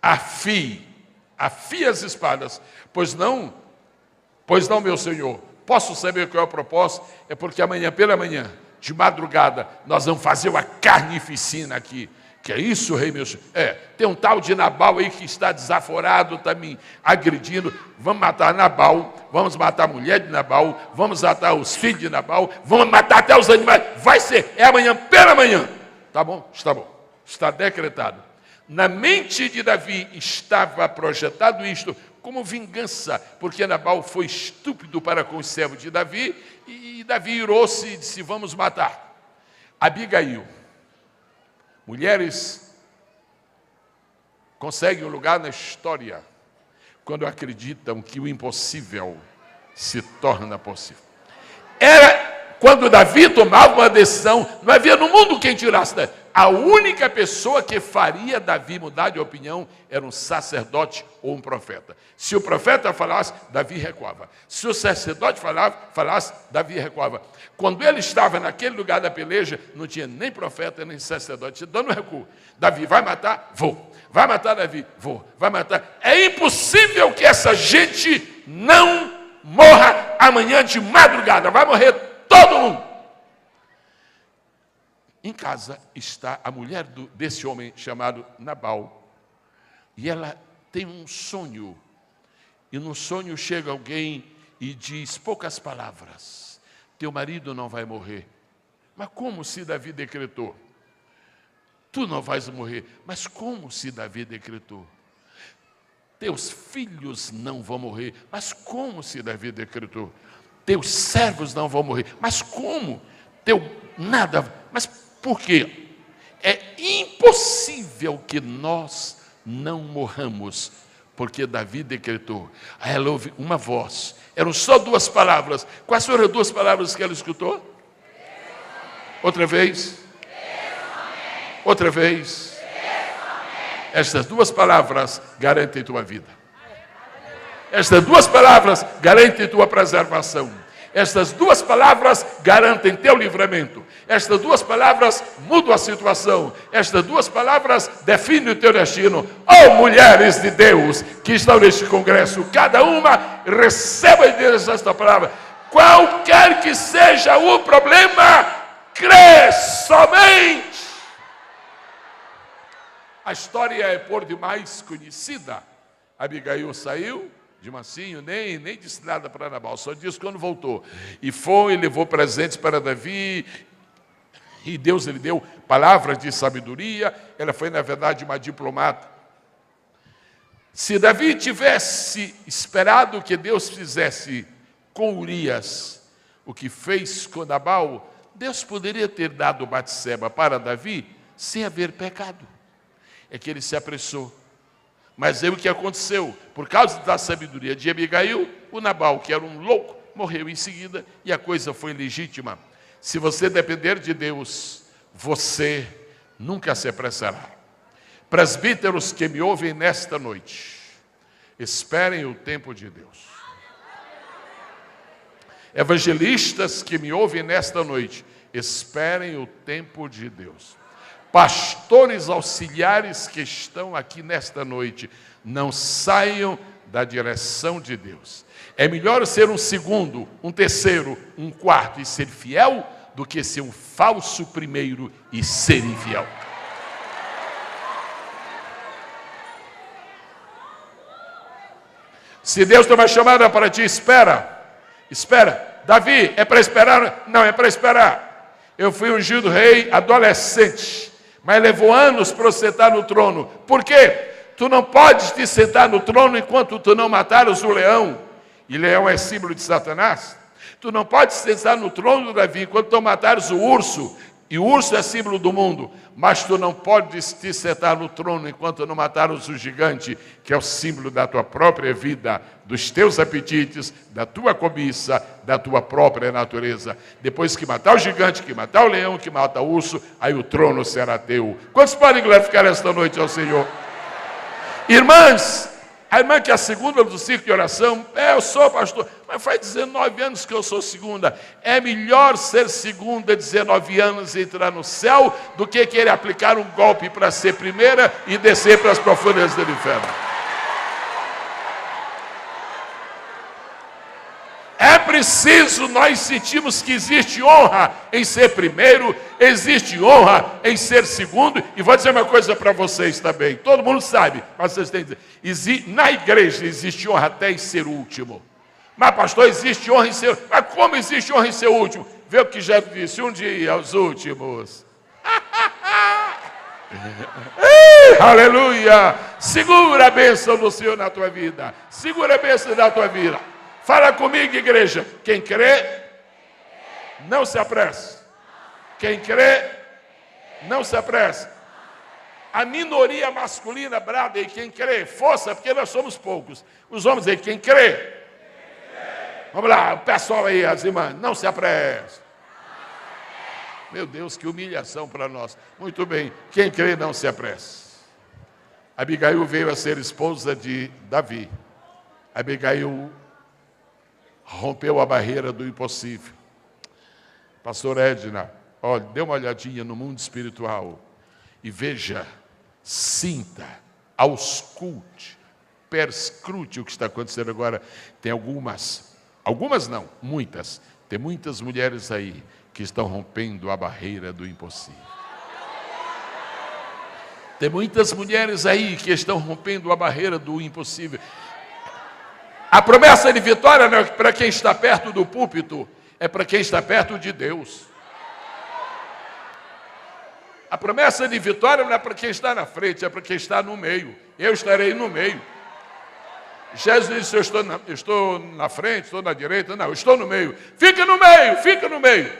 afie as espadas, pois não, meu senhor, posso saber qual é o propósito? É porque amanhã pela manhã, de madrugada, nós vamos fazer uma carnificina aqui. Que é isso, rei meu senhor? Tem um tal de Nabal aí que está desaforado, está me agredindo. Vamos matar Nabal, vamos matar a mulher de Nabal, vamos matar os filhos de Nabal, vamos matar até os animais. Vai ser, é amanhã pela manhã. Tá bom? Está bom. Está decretado. Na mente de Davi estava projetado isto como vingança, porque Nabal foi estúpido para com os servos de Davi, e Davi irou-se e disse, vamos matar. Abigail. Mulheres conseguem um lugar na história quando acreditam que o impossível se torna possível. Era quando Davi tomava uma decisão, não havia no mundo quem tirasse. A única pessoa que faria Davi mudar de opinião era um sacerdote ou um profeta. Se o profeta falasse, Davi recuava. Se o sacerdote falasse, Davi recuava. Quando ele estava naquele lugar da peleja, não tinha nem profeta, nem sacerdote, dando recuo. Davi, vai matar? Vou. Vai matar Davi? Vou. Vai matar? É impossível que essa gente não morra amanhã de madrugada. Vai morrer todo mundo. Em casa está a mulher desse homem chamado Nabal. E ela tem um sonho. E no sonho chega alguém e diz poucas palavras. Teu marido não vai morrer. Mas como se Davi decretou? Tu não vais morrer. Mas como se Davi decretou? Teus filhos não vão morrer. Mas como se Davi decretou? Teus servos não vão morrer. Mas como? Nada. Mas por quê? É impossível que nós não morramos, porque Davi decretou. Aí ela ouve uma voz. Eram só 2 palavras. Quais foram as 2 palavras que ela escutou? Outra vez. Outra vez. Estas 2 palavras garantem tua vida. Estas 2 palavras garantem tua preservação. Estas 2 palavras garantem teu livramento. Estas 2 palavras mudam a situação. Estas 2 palavras definem o teu destino. Oh, mulheres de Deus que estão neste congresso, cada uma receba de Deus esta palavra. Qualquer que seja o problema, crê somente. A história é por demais conhecida. Abigail saiu de mansinho, nem disse nada para Nabal, só disse quando voltou. E foi e levou presentes para Davi. E Deus lhe deu palavras de sabedoria. Ela foi, na verdade, uma diplomata. Se Davi tivesse esperado que Deus fizesse com Urias o que fez com Nabal, Deus poderia ter dado Batseba para Davi sem haver pecado. É que ele se apressou. Mas aí o que aconteceu? Por causa da sabedoria de Abigail, o Nabal, que era um louco, morreu em seguida e a coisa foi legítima. Se você depender de Deus, você nunca se apressará. Presbíteros que me ouvem nesta noite, esperem o tempo de Deus. Evangelistas que me ouvem nesta noite, esperem o tempo de Deus. Pastores auxiliares que estão aqui nesta noite, não saiam da direção de Deus. É melhor ser um segundo, um terceiro, um quarto e ser fiel, do que ser um falso primeiro e ser infiel. Se Deus tem uma chamada para ti, espera. Espera. Davi, é para esperar? Não, é para esperar. Eu fui ungido rei adolescente, mas levou anos para eu sentar no trono. Por quê? Tu não podes te sentar no trono enquanto tu não matares o leão. E leão é símbolo de Satanás. Tu não podes sentar no trono, Davi, enquanto tu matares o urso. E o urso é símbolo do mundo. Mas tu não podes te sentar no trono enquanto não matares o gigante, que é o símbolo da tua própria vida, dos teus apetites, da tua cobiça, da tua própria natureza. Depois que matar o gigante, que matar o leão, que matar o urso, aí o trono será teu. Quantos podem glorificar esta noite ao Senhor? Irmãs, a irmã que é a segunda do ciclo de oração, eu sou pastor, mas faz 19 anos que eu sou segunda. É melhor ser segunda 19 anos e entrar no céu do que querer aplicar um golpe para ser primeira e descer para as profundezas do inferno. É preciso nós sentirmos que existe honra em ser primeiro, existe honra em ser segundo, e vou dizer uma coisa para vocês também, todo mundo sabe, mas vocês têm que dizer, na igreja existe honra até em ser último. Mas pastor, existe honra em ser, mas como existe honra em ser último? Vê o que Jesus disse, um dia os últimos. Aleluia! Segura a bênção do Senhor na tua vida, segura a bênção da tua vida. Fala comigo, igreja. Quem crê, não se apresse. Quem crê, não se apresse. A minoria masculina brada, e quem crê, força, porque nós somos poucos. Os homens aí, quem crê. Vamos lá, o pessoal aí, as irmãs, não se apresse. Meu Deus, que humilhação para nós. Muito bem, quem crê, não se apresse. Abigail veio a ser esposa de Davi. Abigail rompeu a barreira do impossível. Pastor Edna, olha, dê uma olhadinha no mundo espiritual e veja, sinta, ausculte, perscrute o que está acontecendo agora. Tem algumas não, muitas. Tem muitas mulheres aí que estão rompendo a barreira do impossível. Tem muitas mulheres aí que estão rompendo a barreira do impossível. A promessa de vitória não é para quem está perto do púlpito, é para quem está perto de Deus. A promessa de vitória não é para quem está na frente, é para quem está no meio. Eu estarei no meio. Jesus disse, eu estou na frente, estou na direita. Não, eu estou no meio. Fica no meio, fica no meio.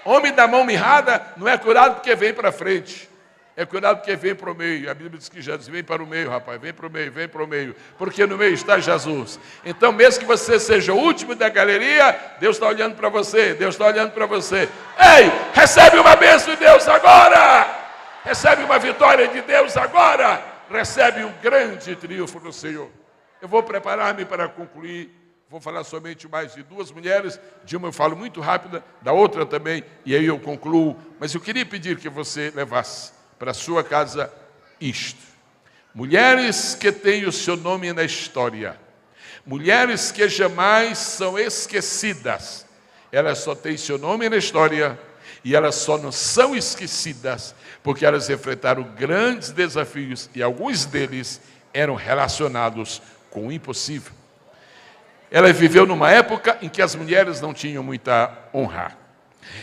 Homem da mão mirrada não é curado porque vem para frente. É curado porque vem para o meio. A Bíblia diz que Jesus vem para o meio, rapaz. Vem para o meio, vem para o meio. Porque no meio está Jesus. Então, mesmo que você seja o último da galeria, Deus está olhando para você. Deus está olhando para você. Ei, recebe uma bênção de Deus agora. Recebe uma vitória de Deus agora. Recebe um grande triunfo do Senhor. Eu vou preparar-me para concluir. Vou falar somente mais de duas mulheres. De uma eu falo muito rápida, da outra também. E aí eu concluo. Mas eu queria pedir que você levasse para a sua casa isto. Mulheres que têm o seu nome na história. Mulheres que jamais são esquecidas. Elas só têm seu nome na história e elas só não são esquecidas porque elas enfrentaram grandes desafios e alguns deles eram relacionados com o impossível. Ela viveu numa época em que as mulheres não tinham muita honra.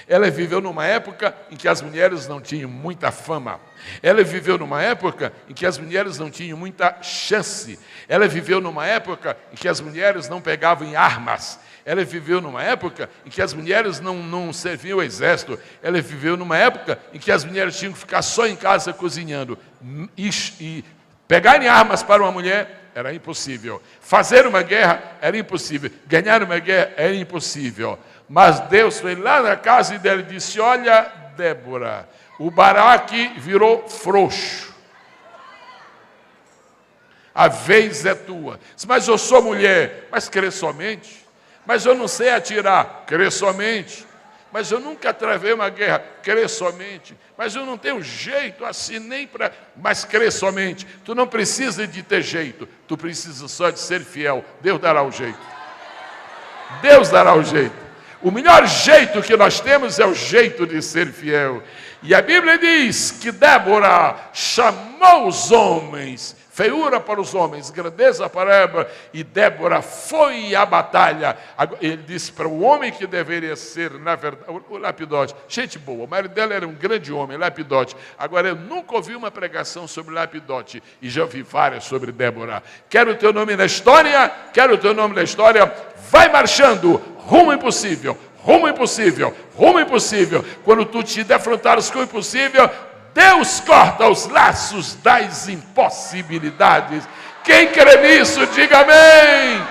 Ela viveu numa época em que as mulheres não tinham muita fama. Ela viveu numa época em que as mulheres não tinham muita chance. Ela viveu numa época em que as mulheres não pegavam em armas. Ela viveu numa época em que as mulheres não serviam ao exército. Ela viveu numa época em que as mulheres tinham que ficar só em casa cozinhando. E pegar em armas para uma mulher era impossível. Fazer uma guerra era impossível. Ganhar uma guerra era impossível. Mas Deus foi lá na casa dela e disse: olha, Débora, o Baraque virou frouxo. A vez é tua. Mas eu sou mulher. Mas crê somente. Mas eu não sei atirar. Crê somente. Mas eu nunca travei uma guerra. Crê somente. Mas eu não tenho jeito assim nem para... Mas crê somente. Tu não precisa de ter jeito. Tu precisa só de ser fiel. Deus dará o jeito. Deus dará o jeito. O melhor jeito que nós temos é o jeito de ser fiel. E a Bíblia diz que Débora chamou os homens, feiura para os homens, grandeza para Débora, e Débora foi à batalha. Ele disse para o homem que deveria ser, na verdade, o Lapidote, gente boa, o marido dela era um grande homem, Lapidote. Agora, eu nunca ouvi uma pregação sobre Lapidote, e já ouvi várias sobre Débora. Quero o teu nome na história, quero o teu nome na história, vai marchando, rumo impossível, rumo impossível, rumo impossível. Quando tu te defrontares com o impossível, Deus corta os laços das impossibilidades. Quem crê nisso, diga amém.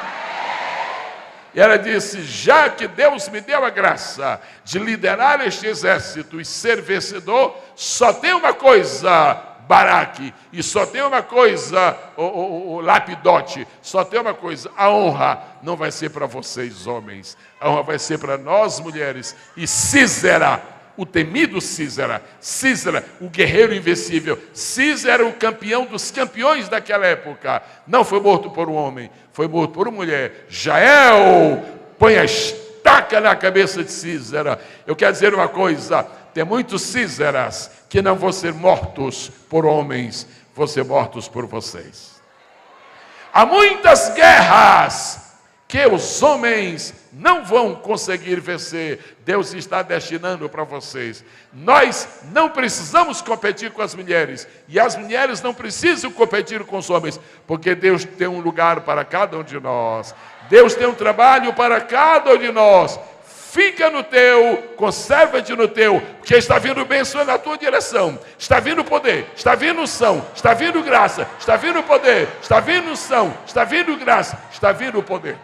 E ela disse: já que Deus me deu a graça de liderar este exército e ser vencedor, só tem uma coisa, Baraque, e só tem uma coisa, o Lapidote, só tem uma coisa: a honra não vai ser para vocês, homens, a honra vai ser para nós, mulheres. E Císera, o temido Císera, o guerreiro invencível, Císera, o campeão dos campeões daquela época, não foi morto por um homem, foi morto por uma mulher. Jael põe a estaca na cabeça de Císera. Eu quero dizer uma coisa: tem muitos Císeras que não vão ser mortos por homens, vão ser mortos por vocês. Há muitas guerras que os homens não vão conseguir vencer. Deus está destinando para vocês. Nós não precisamos competir com as mulheres, e as mulheres não precisam competir com os homens, porque Deus tem um lugar para cada um de nós. Deus tem um trabalho para cada um de nós. Fica no teu, conserva-te no teu, porque está vindo bênção na tua direção. Está vindo poder, está vindo unção, está vindo graça, está vindo poder, está vindo unção, está vindo graça, está vindo poder.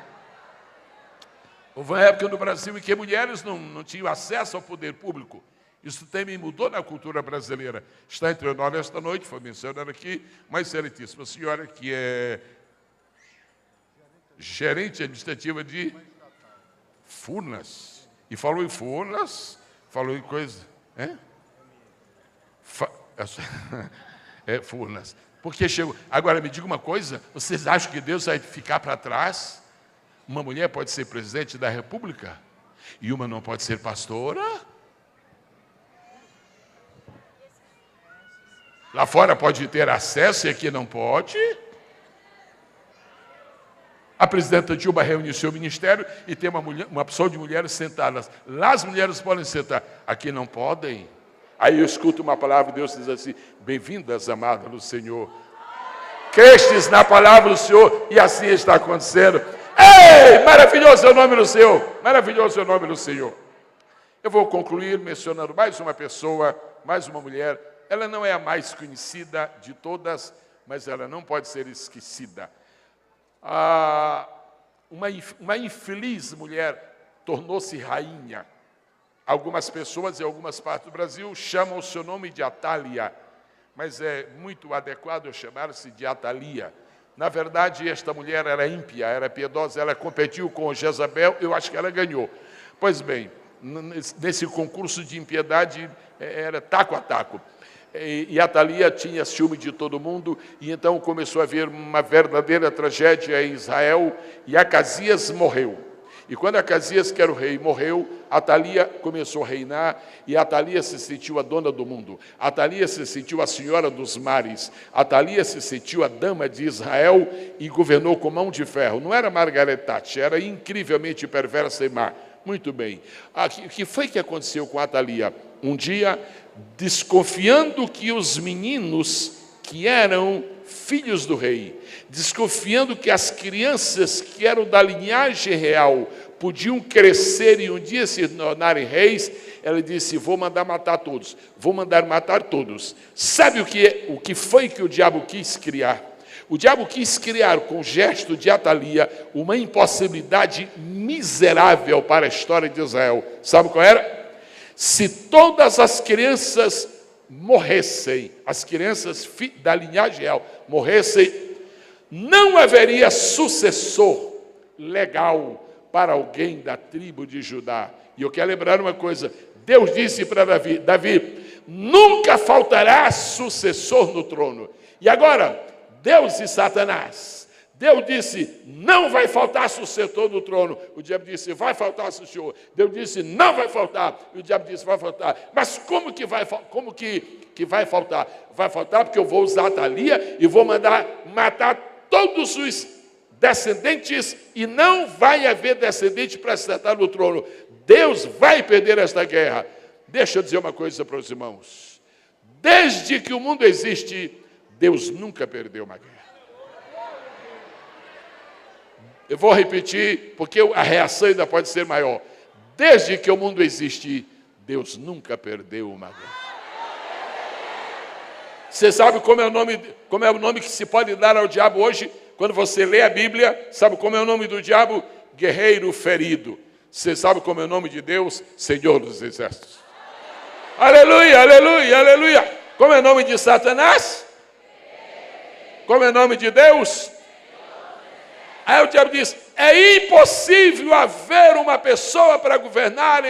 Houve uma época no Brasil em que mulheres não tinham acesso ao poder público. Isso também mudou na cultura brasileira. Está entre nós esta noite, foi mencionado aqui, uma excelentíssima senhora que é gerente administrativa de Furnas. E falou em Furnas, falou em coisa... Furnas. Porque chegou... Agora, me diga uma coisa, vocês acham que Deus vai ficar para trás? Uma mulher pode ser presidente da República e uma não pode ser pastora? Lá fora pode ter acesso e aqui não pode? A presidenta Dilma reuniu seu ministério e tem uma opção de mulheres sentadas. Lá as mulheres podem sentar, aqui não podem. Aí eu escuto uma palavra de Deus que diz assim: bem-vindas, amadas do Senhor. Crestes na palavra do Senhor, e assim está acontecendo. Ei, maravilhoso é o nome do Senhor, maravilhoso é o nome do Senhor. Eu vou concluir mencionando mais uma pessoa, mais uma mulher. Ela não é a mais conhecida de todas, mas ela não pode ser esquecida. Uma infeliz mulher tornou-se rainha. Algumas pessoas em algumas partes do Brasil chamam o seu nome de Atália, mas é muito adequado chamar-se de Atalia. Na verdade, esta mulher era ímpia, era piedosa, ela competiu com Jezabel, eu acho que ela ganhou. Pois bem, nesse concurso de impiedade, era taco a taco. E Atalia tinha ciúme de todo mundo, e então começou a haver uma verdadeira tragédia em Israel, e Acasias morreu. E quando Acasias, que era o rei, morreu, Atalia começou a reinar, e Atalia se sentiu a dona do mundo. Atalia se sentiu a senhora dos mares. Atalia se sentiu a dama de Israel e governou com mão de ferro. Não era Margaret Thatcher, era incrivelmente perversa e má. Muito bem. O que foi que aconteceu com Atalia? Um dia, desconfiando que os meninos que eram filhos do rei, desconfiando que as crianças que eram da linhagem real podiam crescer e um dia se tornarem reis, ela disse: vou mandar matar todos, vou mandar matar todos. Sabe o que foi que o diabo quis criar? O diabo quis criar, com o gesto de Atalia, uma impossibilidade miserável para a história de Israel. Sabe qual era? Se todas as crianças morressem, as crianças da linhagem real morressem, não haveria sucessor legal para alguém da tribo de Judá. E eu quero lembrar uma coisa: Deus disse para Davi, nunca faltará sucessor no trono. E agora, Deus e Satanás. Deus disse, não vai faltar sucessor no trono. O diabo disse, vai faltar sucessor. Deus disse, não vai faltar. E o diabo disse, vai faltar. Mas como que vai faltar? Vai faltar porque eu vou usar Atalia e vou mandar matar todos os descendentes e não vai haver descendente para sentar no trono. Deus vai perder esta guerra. Deixa eu dizer uma coisa para os irmãos. Desde que o mundo existe, Deus nunca perdeu uma guerra. Eu vou repetir, porque a reação ainda pode ser maior. Desde que o mundo existe, Deus nunca perdeu uma guerra. Você sabe como é o nome que se pode dar ao diabo hoje? Quando você lê a Bíblia, sabe como é o nome do diabo? Guerreiro ferido. Você sabe como é o nome de Deus? Senhor dos Exércitos. Aleluia, aleluia, aleluia. Como é o nome de Satanás? Como é o nome de Deus? Aí o diabo diz, é impossível haver uma pessoa para governar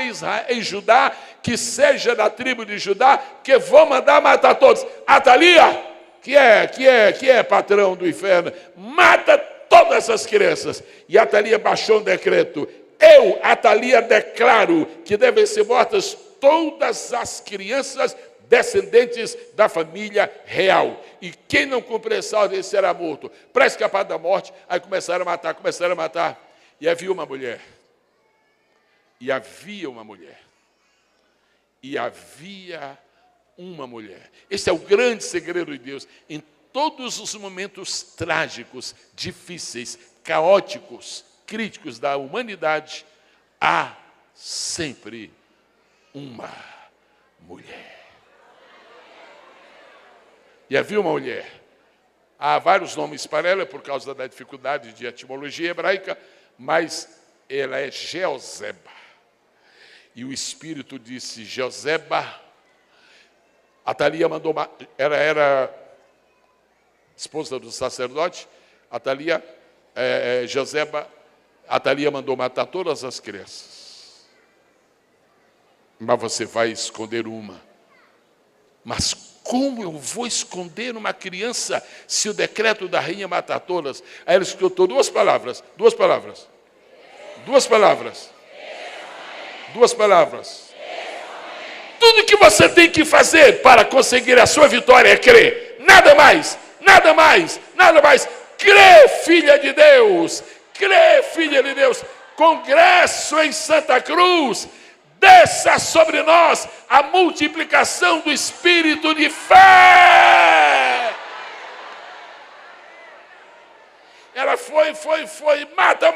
em Judá, que seja da tribo de Judá, que vou mandar matar todos. Atalia, que é patrão do inferno, mata todas essas crianças. E Atalia baixou um decreto. Eu, Atalia, declaro que devem ser mortas todas as crianças descendentes da família real. E quem não cumprir essa ordem será morto. Para escapar da morte, aí começaram a matar. E havia uma mulher. E havia uma mulher. Esse é o grande segredo de Deus. Em todos os momentos trágicos, difíceis, caóticos, críticos da humanidade, há sempre uma mulher. E havia uma mulher. Há vários nomes para ela, por causa da dificuldade de etimologia hebraica, mas ela é Jeozeba. E o Espírito disse, Jeozeba, Atalia mandou, ela era esposa do sacerdote, Jeozeba, Atalia mandou matar todas as crianças. Mas você vai esconder uma. Mas como eu vou esconder uma criança se o decreto da rainha matar todas? Aí ela escutou duas palavras. Tudo que você tem que fazer para conseguir a sua vitória é crer. Nada mais. Crê, filha de Deus. Congresso em Santa Cruz. Desça sobre nós a multiplicação do espírito de fé. Ela foi, mata.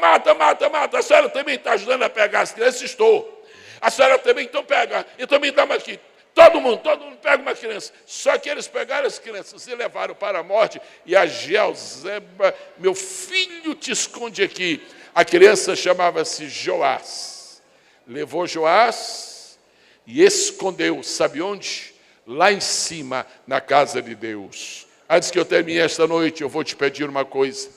A senhora também está ajudando a pegar as crianças? Estou. A senhora também, então pega. Então me dá uma aqui. Todo mundo pega uma criança. Só que eles pegaram as crianças e levaram para a morte. E a Jeozeba, meu filho, te esconde aqui. A criança chamava-se Joás. Levou Joás e escondeu, sabe onde? Lá em cima, na casa de Deus. Antes que eu termine esta noite, eu vou te pedir uma coisa.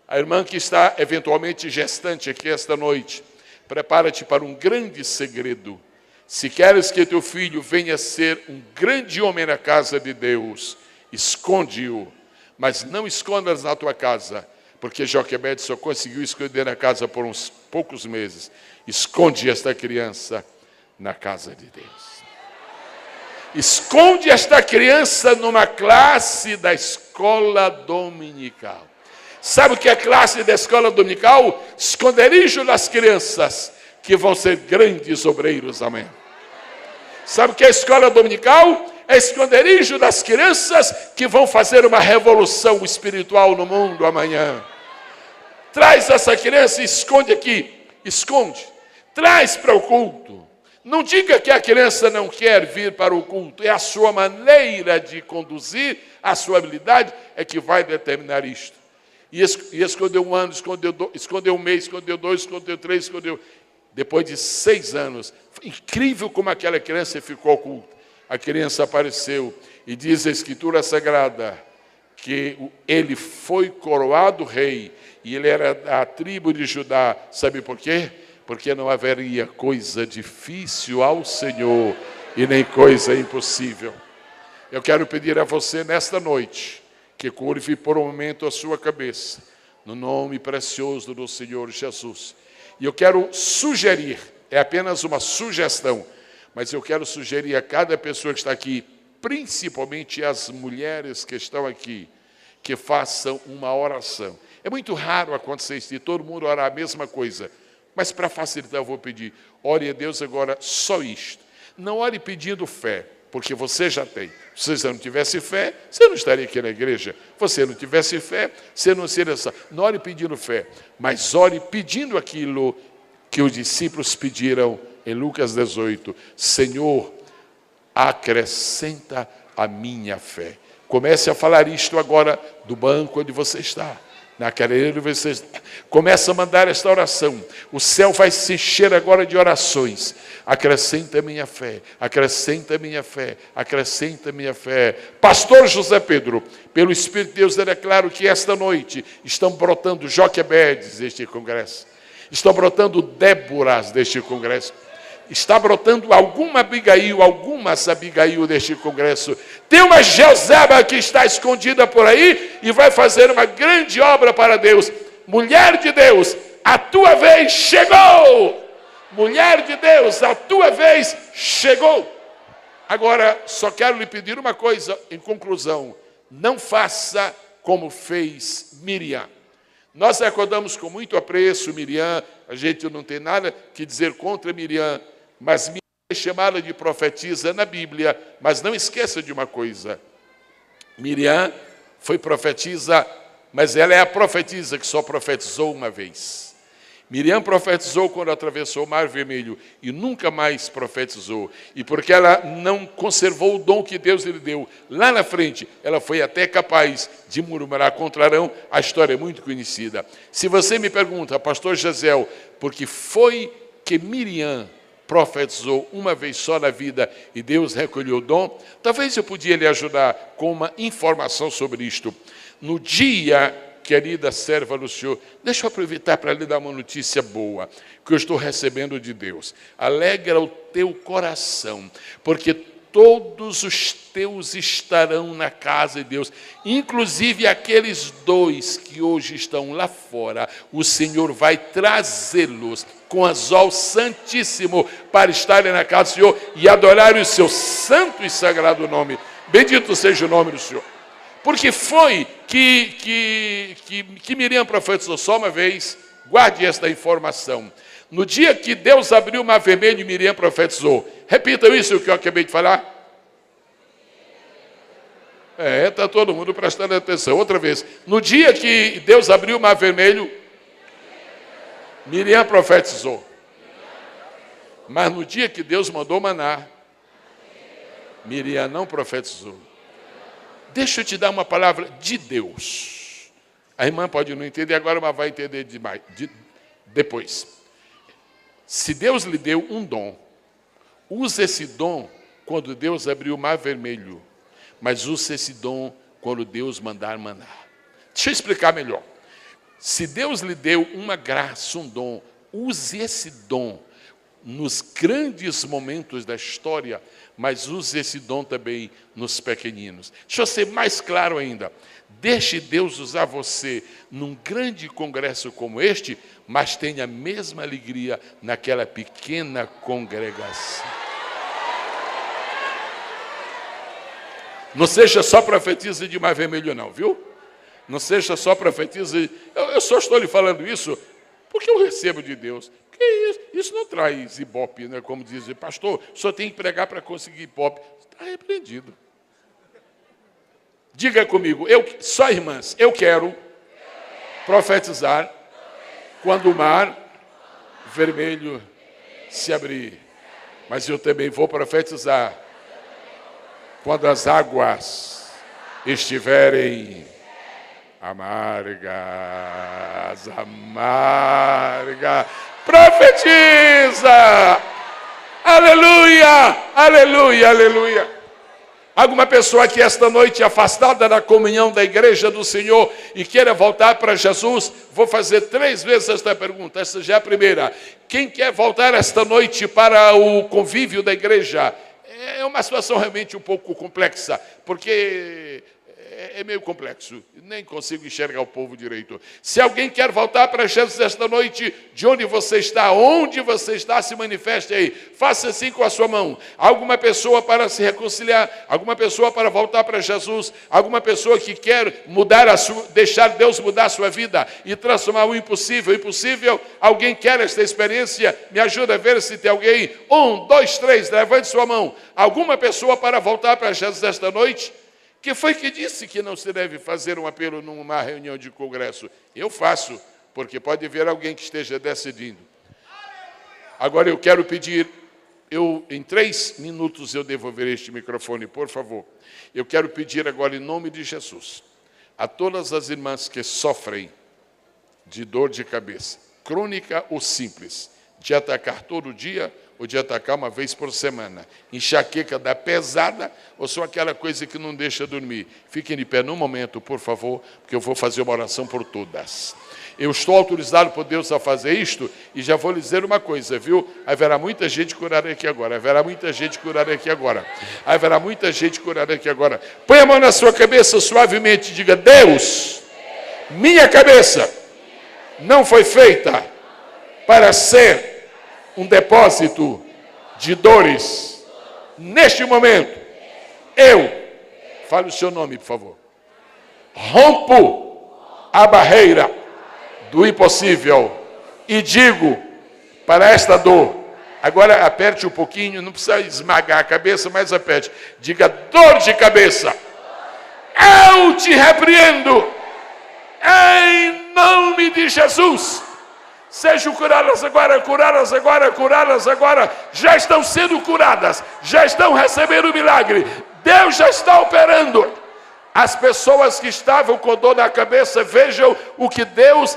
A irmã que está eventualmente gestante aqui esta noite, prepara-te para um grande segredo. Se queres que teu filho venha ser um grande homem na casa de Deus, esconde-o, mas não escondas na tua casa, porque Joquebede só conseguiu esconder na casa por uns poucos meses. Esconde esta criança na casa de Deus. Esconde esta criança numa classe da escola dominical. Sabe o que é a classe da escola dominical? Esconderijo das crianças. que vão ser grandes obreiros, amém. Sabe o que é a escola dominical? É esconderijo das crianças que vão fazer uma revolução espiritual no mundo amanhã. Traz essa criança e esconde aqui, esconde. Traz para o culto. Não diga que a criança não quer vir para o culto. É a sua maneira de conduzir, a sua habilidade é que vai determinar isto. E escondeu 1 ano, escondeu 1 mês, escondeu 2, escondeu 3, escondeu... Depois de 6 anos, incrível como aquela criança ficou oculta. A criança apareceu e diz a Escritura Sagrada que ele foi coroado rei e ele era da tribo de Judá. Sabe por quê? Porque não haveria coisa difícil ao Senhor e nem coisa impossível. Eu quero pedir a você nesta noite que curve por um momento a sua cabeça, no nome precioso do Senhor Jesus. E eu quero sugerir, é apenas uma sugestão, mas eu quero sugerir a cada pessoa que está aqui, principalmente as mulheres que estão aqui, que façam uma oração. É muito raro acontecer isso, de todo mundo orar a mesma coisa. Mas para facilitar eu vou pedir, ore a Deus agora só isto. Não ore pedindo fé, porque você já tem. Se você não tivesse fé, você não estaria aqui na igreja. Você não tivesse fé, você não seria essa. Não ore pedindo fé, mas ore pedindo aquilo que os discípulos pediram em Lucas 18. Senhor, acrescenta a minha fé. Comece a falar isto agora do banco onde você está. Na cadeira onde você está. Comece a mandar esta oração. O céu vai se encher agora de orações. Acrescenta a minha fé, acrescenta a minha fé, acrescenta a minha fé. Pastor José Pedro, pelo Espírito de Deus, eu declaro que esta noite estão brotando Joquebedes deste congresso. Estão brotando Déboras deste congresso. Está brotando algumas Abigail deste congresso. Tem uma Jezeba que está escondida por aí e vai fazer uma grande obra para Deus. Mulher de Deus, a tua vez chegou! Mulher de Deus, a tua vez chegou! Agora, só quero lhe pedir uma coisa em conclusão. Não faça como fez Miriam. Nós acordamos com muito apreço Miriam, a gente não tem nada que dizer contra Miriam, mas Miriam é chamada de profetisa na Bíblia. Mas não esqueça de uma coisa, Miriam foi profetisa, mas ela é a profetisa que só profetizou uma vez. Miriam profetizou quando atravessou o Mar Vermelho e nunca mais profetizou. E porque ela não conservou o dom que Deus lhe deu, lá na frente, ela foi até capaz de murmurar contra Arão. A história é muito conhecida. Se você me pergunta, pastor Gisel, porque foi que Miriam profetizou uma vez só na vida e Deus recolheu o dom, talvez eu podia lhe ajudar com uma informação sobre isto. No dia, querida serva do Senhor, deixa eu aproveitar para lhe dar uma notícia boa que eu estou recebendo de Deus. Alegra o teu coração, porque todos os teus estarão na casa de Deus, inclusive aqueles 2 que hoje estão lá fora. O Senhor vai trazê-los com anzol santíssimo para estarem na casa do Senhor e adorarem o seu santo e sagrado nome. Bendito seja o nome do Senhor. Porque foi que Miriam profetizou só uma vez. Guarde esta informação. No dia que Deus abriu o Mar Vermelho e Miriam profetizou. Repitam isso que eu acabei de falar. Está todo mundo prestando atenção. Outra vez. No dia que Deus abriu o Mar Vermelho, Miriam profetizou. Mas no dia que Deus mandou maná, Miriam não profetizou. Deixa eu te dar uma palavra de Deus. A irmã pode não entender agora, mas vai entender depois. Se Deus lhe deu um dom, use esse dom quando Deus abriu o Mar Vermelho, mas use esse dom quando Deus mandar maná. Deixa eu explicar melhor. Se Deus lhe deu uma graça, um dom, use esse dom nos grandes momentos da história, mas use esse dom também nos pequeninos. Deixa eu ser mais claro ainda. Deixe Deus usar você num grande congresso como este, mas tenha a mesma alegria naquela pequena congregação. Não seja só profetisa de Mar Vermelho não, viu? Não seja só profetisa. Eu só estou lhe falando isso Porque eu recebo de Deus. Que isso? Isso não traz ibope, né? Como diz o pastor, só tem que pregar para conseguir ibope. Está repreendido. Diga comigo, só irmãs, eu quero profetizar quando o mar vermelho se abrir. Mas eu também vou profetizar quando as águas estiverem amargas. Profetiza! Aleluia! Aleluia! Aleluia! Alguma pessoa aqui esta noite afastada da comunhão da igreja do Senhor e queira voltar para Jesus, vou fazer 3 vezes esta pergunta. Esta já é a primeira. Quem quer voltar esta noite para o convívio da igreja? É uma situação realmente um pouco complexa, porque é meio complexo. Nem consigo enxergar o povo direito. Se alguém quer voltar para Jesus esta noite, de onde você está, se manifeste aí. Faça assim com a sua mão. Alguma pessoa para se reconciliar, alguma pessoa para voltar para Jesus, alguma pessoa que quer deixar Deus mudar a sua vida e transformar o impossível. Alguém quer esta experiência? Me ajuda a ver se tem alguém. 1, 2, 3, levante sua mão. Alguma pessoa para voltar para Jesus esta noite? Que foi que disse que não se deve fazer um apelo numa reunião de congresso? Eu faço, porque pode haver alguém que esteja decidindo. Agora eu quero pedir, em 3 minutos eu devolver este microfone, por favor. Eu quero pedir agora em nome de Jesus, a todas as irmãs que sofrem de dor de cabeça, crônica ou simples, de atacar todo dia, ou de atacar uma vez por semana, enxaqueca da pesada, ou só aquela coisa que não deixa dormir. Fiquem de pé num momento, por favor, porque eu vou fazer uma oração por todas. Eu estou autorizado por Deus a fazer isto, e já vou lhe dizer uma coisa, viu? Haverá muita gente curada aqui agora, Põe a mão na sua cabeça suavemente e diga: Deus, minha cabeça não foi feita para ser um depósito de dores. Neste momento, fale o seu nome, por favor, rompo a barreira do impossível e digo para esta dor, agora aperte um pouquinho, não precisa esmagar a cabeça, mas aperte, diga: dor de cabeça, eu te repreendo, em nome de Jesus. Sejam curadas agora, já estão sendo curadas, já estão recebendo o milagre, Deus já está operando. As pessoas que estavam com dor na cabeça, vejam o que Deus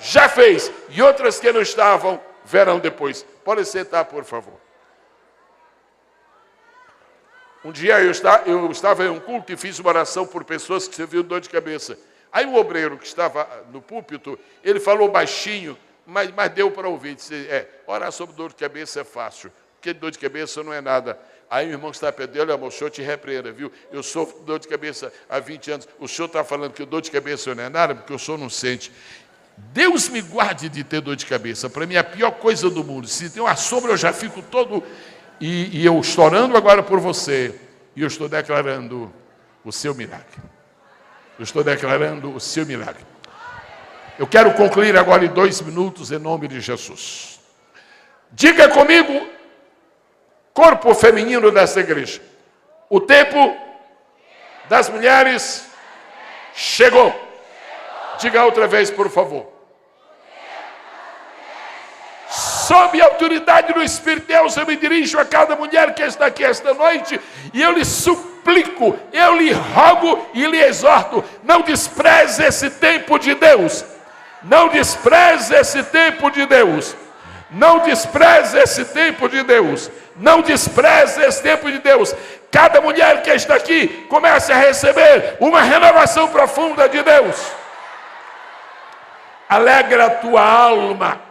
já fez, e outras que não estavam, verão depois. Pode sentar, por favor. Um dia eu estava em um culto e fiz uma oração por pessoas que viram dor de cabeça. Aí o obreiro que estava no púlpito, ele falou baixinho, mas deu para ouvir. Disse: orar sobre dor de cabeça é fácil, porque dor de cabeça não é nada. Aí o irmão que está perto dele: olha, o senhor te repreenda, viu? Eu sofro de dor de cabeça há 20 anos. O senhor está falando que dor de cabeça não é nada, porque o senhor não sente. Deus me guarde de ter dor de cabeça. Para mim é a pior coisa do mundo. Se tem uma sombra, eu já fico todo... E eu estou orando agora por você, e eu estou declarando o seu milagre. Eu quero concluir agora em 2 minutos, em nome de Jesus. Diga comigo, corpo feminino dessa igreja: o tempo das mulheres chegou. Diga outra vez, por favor. Sob a autoridade do Espírito de Deus, eu me dirijo a cada mulher que está aqui esta noite e eu lhe suplico, eu lhe rogo e lhe exorto: não despreze esse tempo de Deus. Não despreze esse tempo de Deus. Não despreze esse tempo de Deus. Não despreze esse tempo de Deus. Cada mulher que está aqui comece a receber uma renovação profunda de Deus. Alegra a tua alma.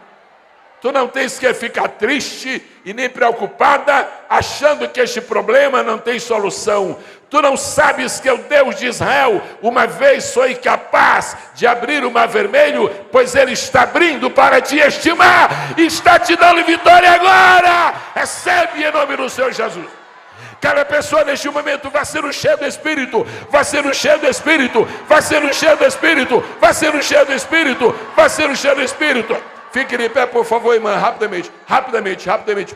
Tu não tens que ficar triste e nem preocupada, achando que este problema não tem solução. Tu não sabes que o Deus de Israel, uma vez foi capaz de abrir o mar vermelho, pois Ele está abrindo para te estimar, e está te dando vitória agora. Recebe em nome do Senhor Jesus. Cada pessoa neste momento vai ser cheio do Espírito, vai ser cheio do Espírito, vai ser cheio do Espírito, vai ser cheio do Espírito, vai ser cheio do Espírito. Fique de pé, por favor, irmã, rapidamente, rapidamente, rapidamente.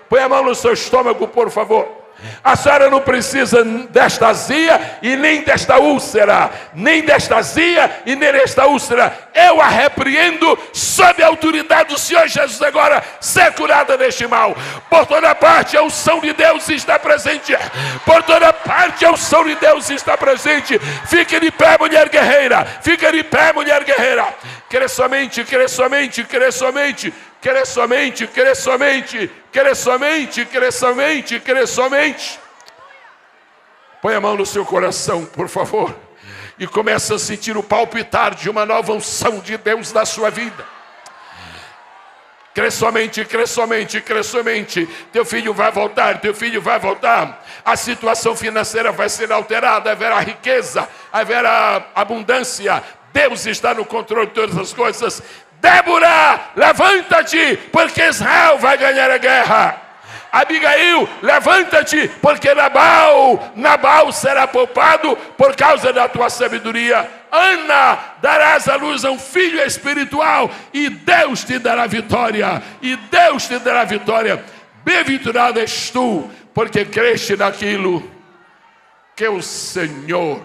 Põe a mão no seu estômago, por favor. A senhora não precisa desta azia e nem desta úlcera, nem desta azia e nem desta úlcera. Eu a repreendo sob a autoridade do Senhor Jesus agora, ser curada deste mal. Por toda parte a unção de Deus está presente. Por toda parte a unção de Deus está presente. Fique de pé, mulher guerreira. Fique de pé, mulher guerreira. Querer somente, querer somente, querer somente. Querer somente, querer somente, querer somente, querer somente, querer somente. Põe a mão no seu coração, por favor, e comece a sentir o palpitar de uma nova unção de Deus na sua vida. Crê somente, crê somente, crê somente. Teu filho vai voltar, teu filho vai voltar. A situação financeira vai ser alterada, haverá riqueza, haverá abundância. Deus está no controle de todas as coisas. Débora, levanta-te, porque Israel vai ganhar a guerra. Abigail, levanta-te, porque Nabal será poupado por causa da tua sabedoria. Ana, darás à luz a um filho espiritual, e Deus te dará vitória, e Deus te dará vitória. Bem-aventurado és tu, porque creste naquilo que o Senhor,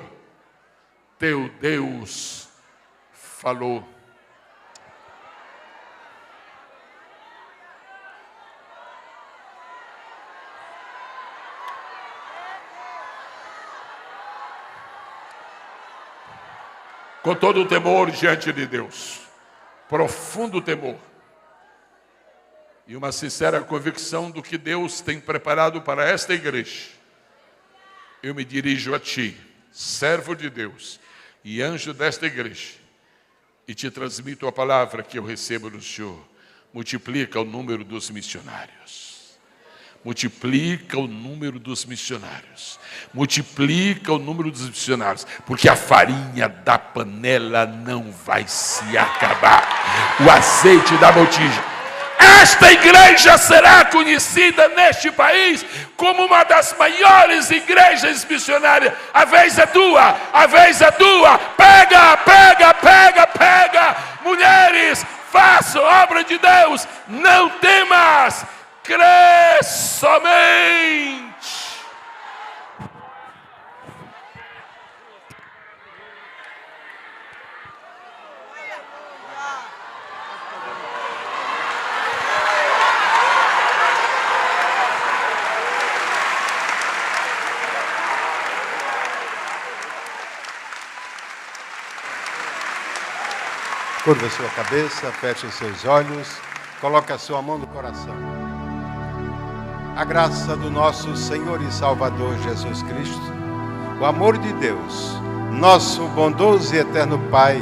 teu Deus, falou. Com todo o temor diante de Deus, profundo temor, e uma sincera convicção do que Deus tem preparado para esta igreja, eu me dirijo a ti, servo de Deus e anjo desta igreja, e te transmito a palavra que eu recebo do Senhor. Multiplica o número dos missionários. Multiplica o número dos missionários. Multiplica o número dos missionários. Porque a farinha da panela não vai se acabar. O azeite da botija. Esta igreja será conhecida neste país como uma das maiores igrejas missionárias. A vez é tua, a vez é tua. Pega, pega, pega, pega. Mulheres, façam obra de Deus. Não temas. Crê somente. Curva a sua cabeça, feche os seus olhos, coloque a sua mão no coração. A graça do nosso Senhor e Salvador Jesus Cristo, o amor de Deus, nosso bondoso e eterno Pai,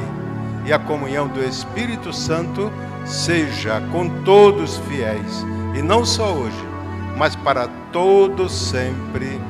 e a comunhão do Espírito Santo seja com todos fiéis, e não só hoje, mas para todos sempre.